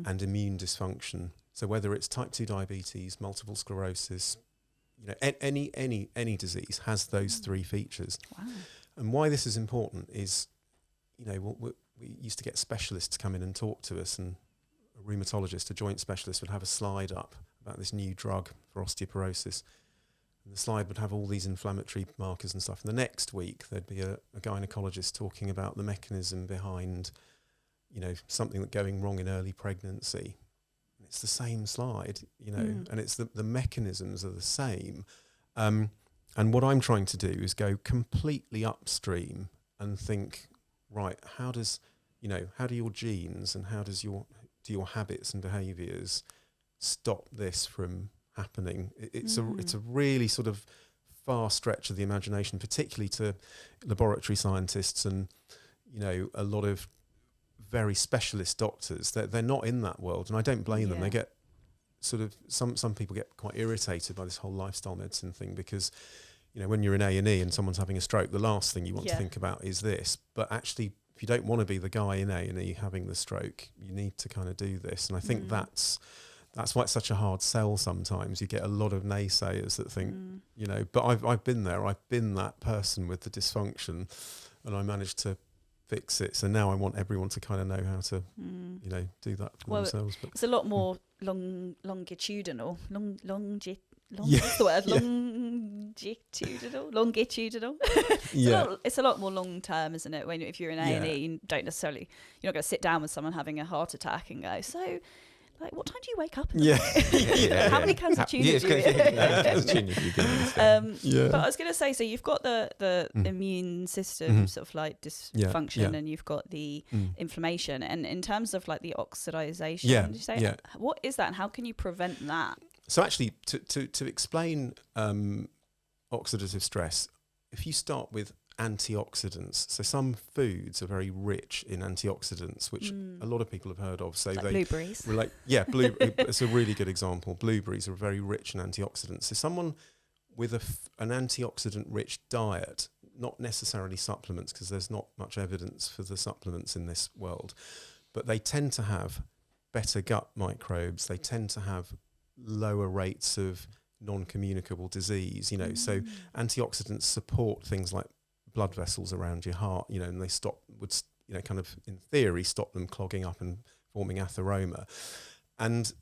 Speaker 1: and immune dysfunction. So whether it's type 2 diabetes, multiple sclerosis, any disease has those three features.
Speaker 3: Wow.
Speaker 1: And why this is important is, we used to get specialists come in and talk to us, and a rheumatologist, a joint specialist, would have a slide up about this new drug for osteoporosis. And the slide would have all these inflammatory markers and stuff. And the next week, there'd be a gynecologist talking about the mechanism behind, something that's going wrong in early pregnancy. And it's the same slide, and it's the mechanisms are the same. And what I'm trying to do is go completely upstream and think, right, how do your genes and how do your habits and behaviours stop this from happening? It's a really sort of far stretch of the imagination, particularly to laboratory scientists and a lot of very specialist doctors. They're not in that world, and I don't blame them. They get sort of some people get quite irritated by this whole lifestyle medicine thing, because when you're in A&E and someone's having a stroke, the last thing you want to think about is this. But actually, if you don't want to be the guy in A&E having the stroke, you need to kind of do this. And I think that's why it's such a hard sell sometimes. You get a lot of naysayers that think, but I've been there. I've been that person with the dysfunction, and I managed to fix it. So now I want everyone to kind of know how to, do that for themselves. But
Speaker 3: it's a lot more longitudinal. What's the word? Longitudinal. It's a lot more long term, isn't it? If you're in A&E, you don't necessarily, you're not going to sit down with someone having a heart attack and go, so, like, what time do you wake up in the morning? How many cans of tuna do you eat? But I was going to say, so you've got the immune system sort of like dysfunction, and you've got the inflammation, and in terms of like the oxidization, did you say, what is that and how can you prevent that?
Speaker 1: So actually, to explain oxidative stress, if you start with antioxidants. So some foods are very rich in antioxidants, which a lot of people have heard of. So
Speaker 3: like
Speaker 1: they
Speaker 3: blueberries.
Speaker 1: It's a really good example. Blueberries are very rich in antioxidants. So someone with an antioxidant-rich diet, not necessarily supplements, because there's not much evidence for the supplements in this world, but they tend to have better gut microbes. They tend to have lower rates of non-communicable disease. So antioxidants support things like blood vessels around your heart, and they kind of in theory stop them clogging up and forming atheroma. And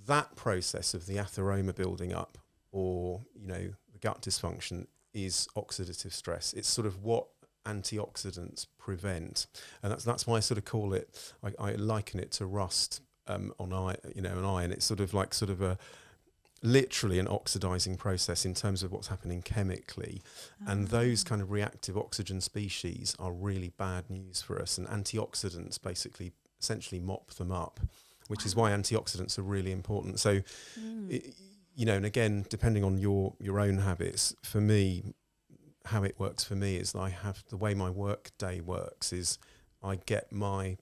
Speaker 1: that process of the atheroma building up, or the gut dysfunction, is oxidative stress. It's sort of what antioxidants prevent, and that's why I sort of call it, I liken it to rust on an iron. It's sort of a literally an oxidizing process in terms of what's happening chemically. And those kind of reactive oxygen species are really bad news for us. And antioxidants basically essentially mop them up, which is why antioxidants are really important. So, and again, depending on your own habits, for me, how it works for me is the way my work day works is I get my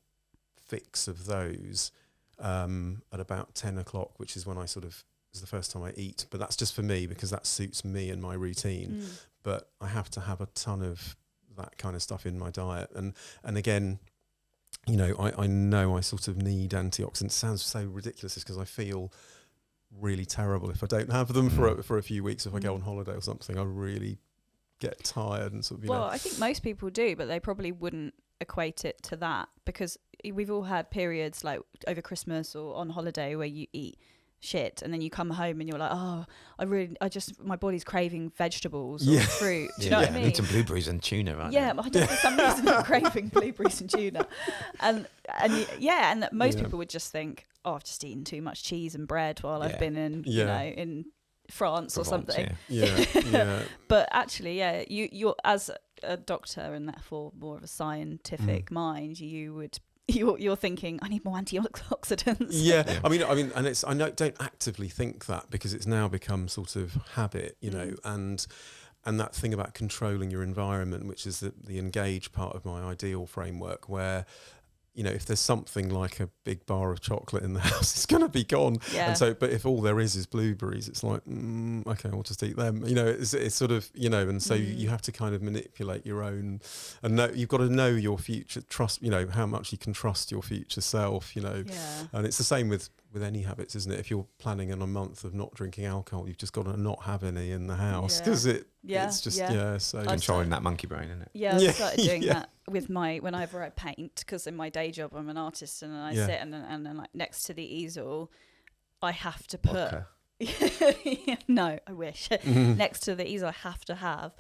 Speaker 1: fix of those at about 10 o'clock, which is when I is the first time I eat, but that's just for me because that suits me and my routine. But I have to have a ton of that kind of stuff in my diet. And again, I know I sort of need antioxidants. It sounds so ridiculous because I feel really terrible if I don't have them for a few weeks. If I go on holiday or something, I really get tired and sort of,
Speaker 3: I think most people do, but they probably wouldn't equate it to that, because we've all had periods like over Christmas or on holiday where you eat shit and then you come home and you're like, my body's craving vegetables or fruit. Do you know what I mean?
Speaker 2: I need some blueberries and tuna right
Speaker 3: now. I just, for some reason I'm craving blueberries and tuna. And most people would just think, I've just eaten too much cheese and bread while I've been in, in France or something. But actually, you're as a doctor and therefore more of a scientific mind, you're thinking, I need more antioxidants.
Speaker 1: I mean, and I don't actively think that because it's now become sort of habit, and that thing about controlling your environment, which is the engage part of my ideal framework, where if there's something like a big bar of chocolate in the house, it's going to be gone. And so, but if all there is blueberries, it's like, okay, I'll just eat them. It's sort of, and so you have to kind of manipulate your own, and you've got to know your future, trust, how much you can trust your future self, and it's the same with any habits, isn't it? If you're planning on a month of not drinking alcohol, you've just got to not have any in the house because it's just, so
Speaker 2: controlling that monkey brain, isn't it?
Speaker 3: I started doing that with whenever I paint, because in my day job I'm an artist, and then I sit and then like next to the easel I have to put no, I wish. Next to the easel I have to have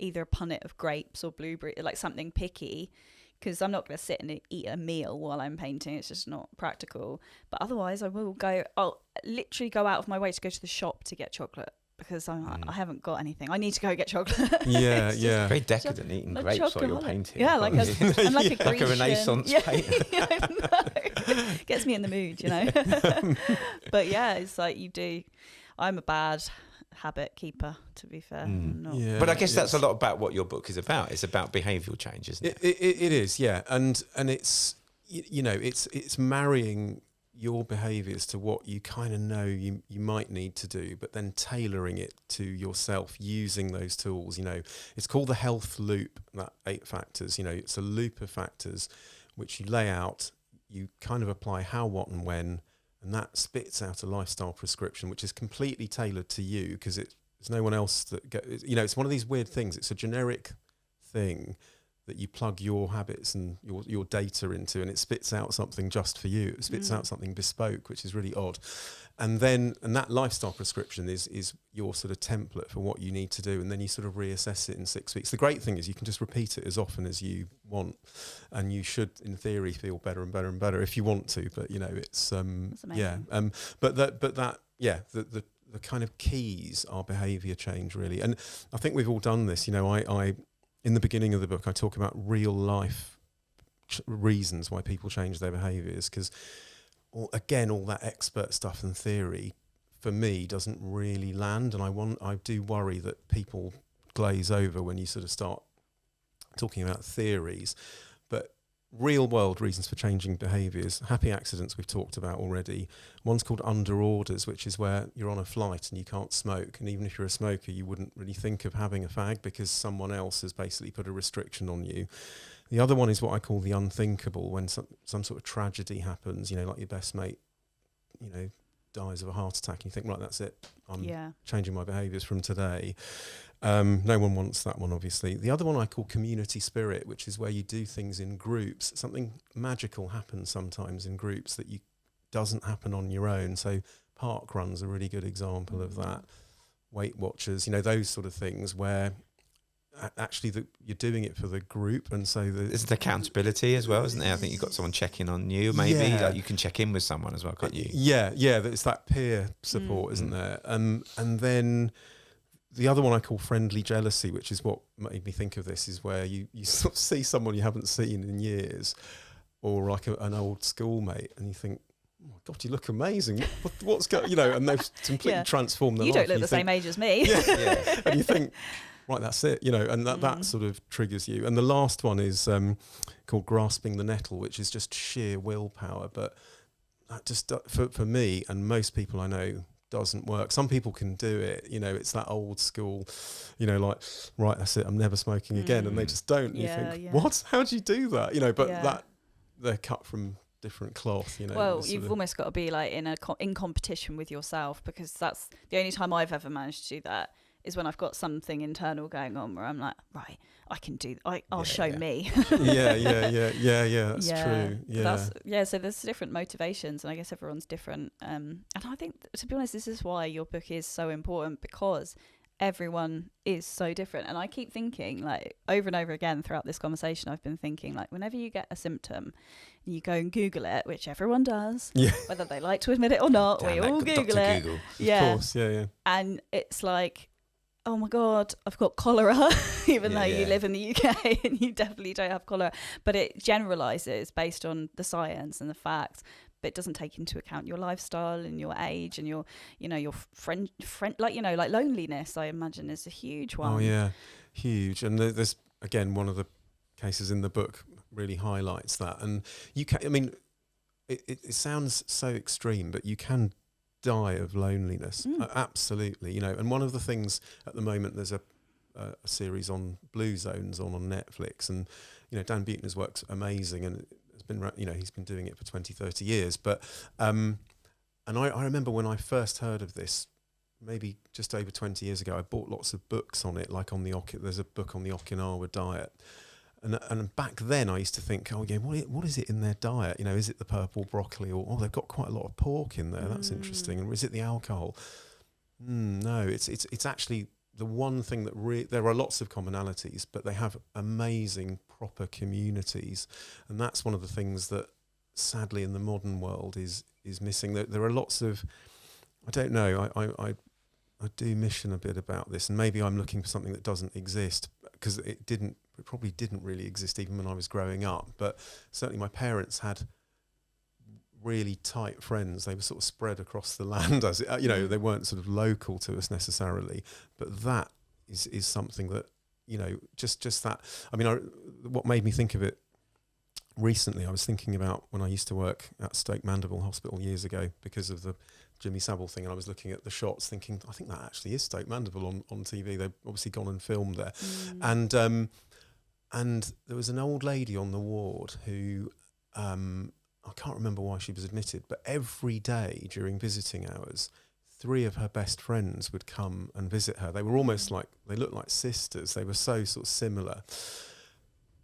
Speaker 3: either a punnet of grapes or blueberry, like something picky, because I'm not going to sit and eat a meal while I'm painting. It's just not practical. But otherwise I'll literally go out of my way to go to the shop to get chocolate, because I haven't got anything. I need to go get chocolate.
Speaker 2: Very decadent eating grapes while you're painting.
Speaker 3: Yeah, I'm like a Grecian.
Speaker 2: Like a Renaissance painter.
Speaker 3: Gets me in the mood, But it's like I'm a bad habit keeper, to be fair.
Speaker 2: But I guess that's a lot about what your book is about. It's about behavioural change, isn't it?
Speaker 1: It is, and it's it's marrying your behaviours to what you kind of know you might need to do, but then tailoring it to yourself using those tools. It's called the health loop, that 8 factors. It's a loop of factors which you lay out, you kind of apply how, what and when, and that spits out a lifestyle prescription which is completely tailored to you, because there's no one else that it's one of these weird things. It's a generic thing that you plug your habits and your data into, and it spits out something just for you. It spits out something bespoke, which is really odd. And that lifestyle prescription is your sort of template for what you need to do, and then you sort of reassess it in 6 weeks. The great thing is you can just repeat it as often as you want, and you should, in theory, feel better and better and better if you want to. But it's the kind of keys are behaviour change, really. And I think we've all done this. I in the beginning of the book, I talk about real life reasons why people change their behaviours, because all that expert stuff and theory for me doesn't really land, and I do worry that people glaze over when you sort of start talking about theories, but real world reasons for changing behaviours. Happy accidents we've talked about already. One's called under orders, which is where you're on a flight and you can't smoke, and even if you're a smoker you wouldn't really think of having a fag because someone else has basically put a restriction on you. The other one is what I call the unthinkable, when some sort of tragedy happens, you know, like your best mate, you know, dies of a heart attack, and you think, right, that's it, I'm changing my behaviours from today. No one wants that one, obviously. The other one I call community spirit, which is where you do things in groups. Something magical happens sometimes in groups that you doesn't happen on your own. So park runs are a really good example of that. Weight Watchers, you know, those sort of things where actually you're doing it for the group, and so
Speaker 2: there's accountability as well, isn't there? I think you've got someone checking on you, maybe like you can check in with someone as well, can't you?
Speaker 1: Yeah, it's that peer support, isn't there? And then the other one I call friendly jealousy, which is what made me think of this, is where you sort of see someone you haven't seen in years, or like an old schoolmate, and you think, oh my God, you look amazing. What's going, you know? And they've completely transformed their life.
Speaker 3: You don't look the same age as me.
Speaker 1: Yeah. And you think, right, that's it, you know, and that sort of triggers you. And the last one is called grasping the nettle, which is just sheer willpower. But that just, for me and most people I know, doesn't work. Some people can do it, you know, it's that old school, you know, like, right, that's it, I'm never smoking again. And they just don't. You think, what? How do you do that? You know, but that they're cut from different cloth, you know.
Speaker 3: Well, you've almost got to be like in competition with yourself, because that's the only time I've ever managed to do that, is when I've got something internal going on where I'm like, right, I can do, I'll show me.
Speaker 1: That's true.
Speaker 3: So there's different motivations, and I guess everyone's different. And I think, to be honest, this is why your book is so important, because everyone is so different. And I keep thinking, like, over and over again throughout this conversation, I've been thinking, like, whenever you get a symptom, you go and Google it, which everyone does, whether they like to admit it or not. We all Google it.
Speaker 2: Google.
Speaker 1: Of course,
Speaker 3: And it's like, oh my God, I've got cholera, even though you live in the UK and you definitely don't have cholera. But it generalises based on the science and the facts, but it doesn't take into account your lifestyle and your age and your, you know, your friend, like, you know, like loneliness, I imagine, is a huge one.
Speaker 1: Oh yeah, huge. And there's, again, one of the cases in the book really highlights that. And you can, I mean, it sounds so extreme, but you can die of loneliness. Absolutely, you know. And one of the things at the moment, there's a series on Blue Zones on Netflix, and you know, Dan Buettner's work's amazing, and it's been, you know, he's been doing it for 20-30 years. But and I remember when I first heard of this, maybe just over 20 years ago, I bought lots of books on it, like on there's a book on the Okinawa diet. And back then I used to think, oh yeah, what is it in their diet? You know, is it the purple broccoli, or they've got quite a lot of pork in there? That's interesting. And is it the alcohol? No, it's actually the one thing that there are lots of commonalities, but they have amazing proper communities, and that's one of the things that sadly in the modern world is missing. There are lots of, I don't know, I do mission a bit about this, and maybe I'm looking for something that doesn't exist, because it probably didn't really exist even when I was growing up. But certainly my parents had really tight friends. They were sort of spread across the land, as you know, they weren't sort of local to us necessarily. But that is something that, you know, just that. I mean, what made me think of it recently, I was thinking about when I used to work at Stoke Mandeville Hospital years ago, because of the Jimmy Savile thing, and I was looking at the shots thinking, I think that actually is Stoke Mandeville on TV. They've obviously gone and filmed there. And there was an old lady on the ward who, I can't remember why she was admitted, but every day during visiting hours, 3 of her best friends would come and visit her. They were almost like, they looked like sisters. They were so sort of similar.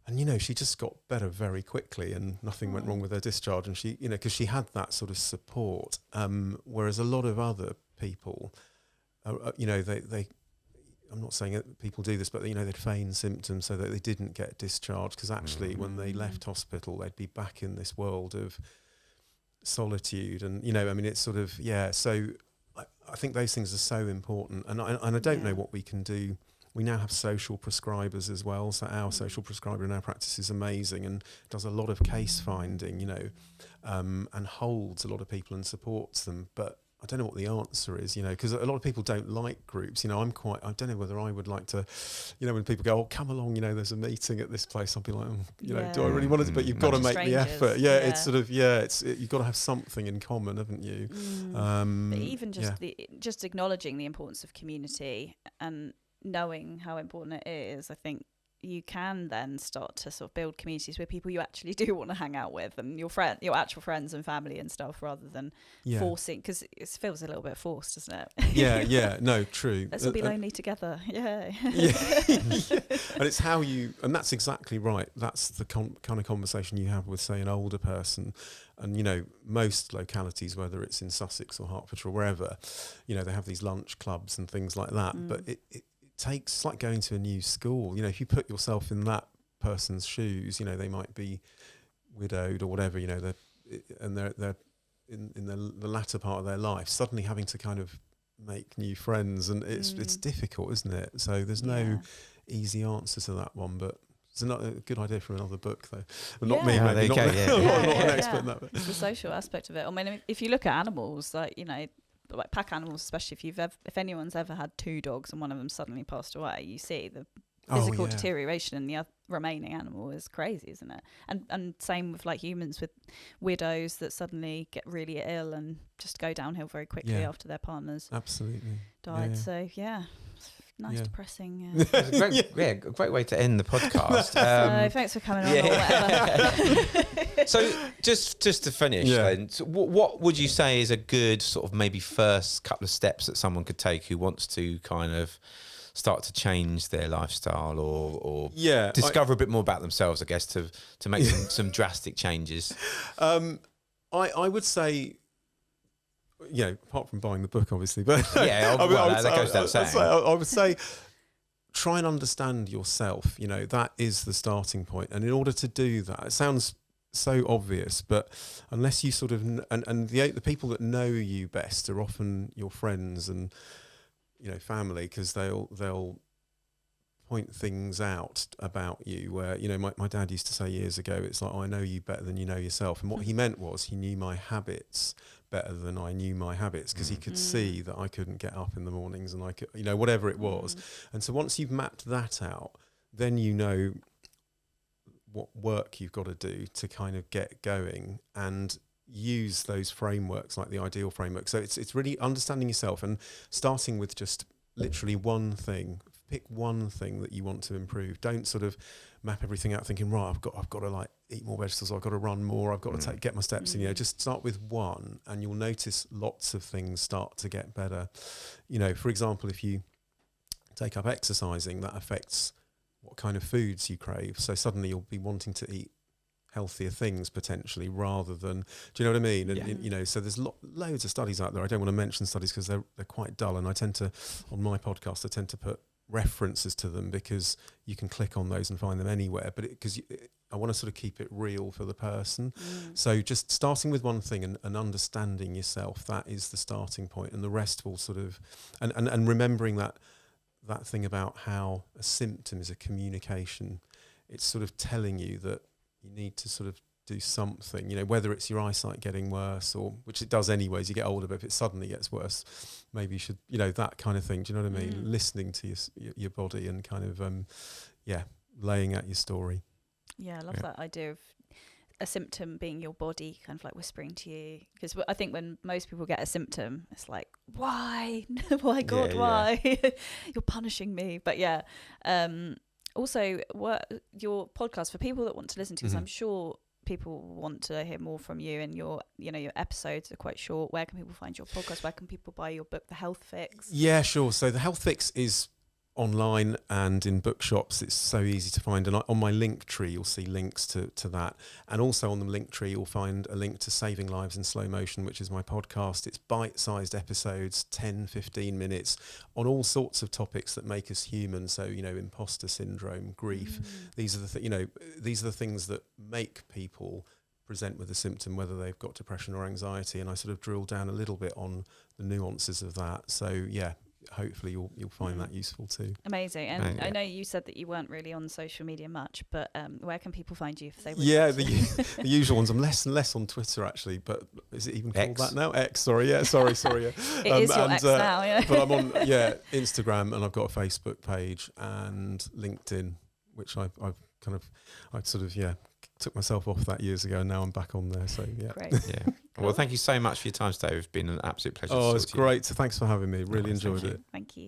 Speaker 1: And, you know, she just got better very quickly, and nothing went wrong with her discharge. And she, you know, because she had that sort of support. Whereas a lot of other people, you know, they I'm not saying that people do this, but, you know, they'd feign symptoms so that they didn't get discharged, because actually when they left hospital, they'd be back in this world of solitude. And, you know, I mean, it's sort of, so I think those things are so important. And I don't know what we can do. We now have social prescribers as well. So our social prescriber in our practice is amazing and does a lot of case finding, you know, and holds a lot of people and supports them. But I don't know what the answer is, because a lot of people don't like groups. I don't know whether I would like to, when people go, oh, come along, there's a meeting at this place. I'll be like, do I really want to? But you've got to make the effort. Yeah, it's sort of, you've got to have something in common, haven't you?
Speaker 3: But even just acknowledging the importance of community and knowing how important it is, I think you can then start to sort of build communities with people you actually do want to hang out with, and your actual friends and family and stuff, rather than forcing, because it feels a little bit forced, doesn't it?
Speaker 1: No, true.
Speaker 3: Let's all be lonely together. Yeah.
Speaker 1: And it's how and that's exactly right. That's the kind of conversation you have with, say, an older person. And, most localities, whether it's in Sussex or Hertfordshire or wherever, they have these lunch clubs and things like that. But it takes, it's like going to a new school. If you put yourself in that person's shoes, they might be widowed or whatever, and they're in the latter part of their life, suddenly having to kind of make new friends, and it's difficult, isn't it? So there's no easy answer to that one, but it's not a good idea for another book, though. Well, not me, maybe. Not an expert in that. But.
Speaker 3: It's the social aspect of it. I mean, if you look at animals, like pack animals, especially if anyone's ever had 2 dogs and one of them suddenly passed away, you see the physical deterioration in the remaining animal is crazy, isn't it? And same with like humans, with widows that suddenly get really ill and just go downhill very quickly after their partners died. So nice depressing.
Speaker 2: It's a great way to end the podcast.
Speaker 3: So thanks for coming on. Or whatever.
Speaker 2: So just to finish, then, so what would you say is a good sort of maybe first couple of steps that someone could take who wants to kind of start to change their lifestyle or discover a bit more about themselves, I guess, to make some drastic changes?
Speaker 1: I would say, apart from buying the book, obviously, but
Speaker 2: that goes without saying.
Speaker 1: I would say try and understand yourself. That is the starting point. And in order to do that, it sounds so obvious, but unless you sort of and the people that know you best are often your friends and family, because they'll point things out about you where my dad used to say years ago, it's like, I know you better than you know yourself. And what he meant was he knew my habits better than I knew my habits, because he could see that I couldn't get up in the mornings, and I could whatever it was. And so once you've mapped that out, then what work you've got to do to kind of get going and use those frameworks, like the ideal framework. So it's really understanding yourself and starting with just literally one thing. Pick one thing that you want to improve. Don't sort of map everything out thinking, right, I've got to like eat more vegetables, I've got to run more, I've got to get my steps in. Just start with one, and you'll notice lots of things start to get better. For example, if you take up exercising, that affects what kind of foods you crave. So suddenly you'll be wanting to eat healthier things potentially, rather than, do you know what I mean? And so there's loads of studies out there. I don't want to mention studies because they're quite dull, and I tend to, on my podcast, I tend to put references to them because you can click on those and find them anywhere, but because I want to sort of keep it real for the person. So just starting with one thing and understanding yourself, that is the starting point, and the rest will sort of and remembering that thing about how a symptom is a communication. It's sort of telling you that you need to sort of do something, whether it's your eyesight getting worse, or which it does anyway as you get older, but if it suddenly gets worse, maybe you should, that kind of thing. Do you know what I mean? Listening to your body and kind of, laying out your story.
Speaker 3: Yeah, I love that idea of a symptom being your body kind of like whispering to you, because I think when most people get a symptom, it's like, why? Why, God, why? You're punishing me. But also your podcast for people that want to listen to, because I'm sure people want to hear more from you, and your episodes are quite short. Where can people find your podcast? Where can people buy your book, The Health Fix? Yeah,
Speaker 1: sure. So The Health Fix is online and in bookshops. It's so easy to find, and on my link tree you'll see links to that, and also on the link tree you'll find a link to Saving Lives in Slow Motion, which is my podcast. It's bite-sized episodes, 10-15 minutes, on all sorts of topics that make us human. So imposter syndrome, grief, these are the things that make people present with a symptom, whether they've got depression or anxiety, and I sort of drill down a little bit on the nuances of that. So hopefully you'll find that useful too.
Speaker 3: Amazing. And I know you said that you weren't really on social media much, but where can people find you if they would?
Speaker 1: Yeah, the usual ones. I'm less and less on Twitter actually, but is it even called that now? X, sorry. Yeah.
Speaker 3: It is your X now, yeah.
Speaker 1: But I'm on Instagram, and I've got a Facebook page and LinkedIn, which I took myself off that years ago, and now I'm back on there. So yeah.
Speaker 3: Great.
Speaker 2: Yeah. Well, thank you so much for your time today. It's been an absolute pleasure.
Speaker 1: Oh, it's great. So thanks for having me. Really enjoyed it.
Speaker 3: Thank you.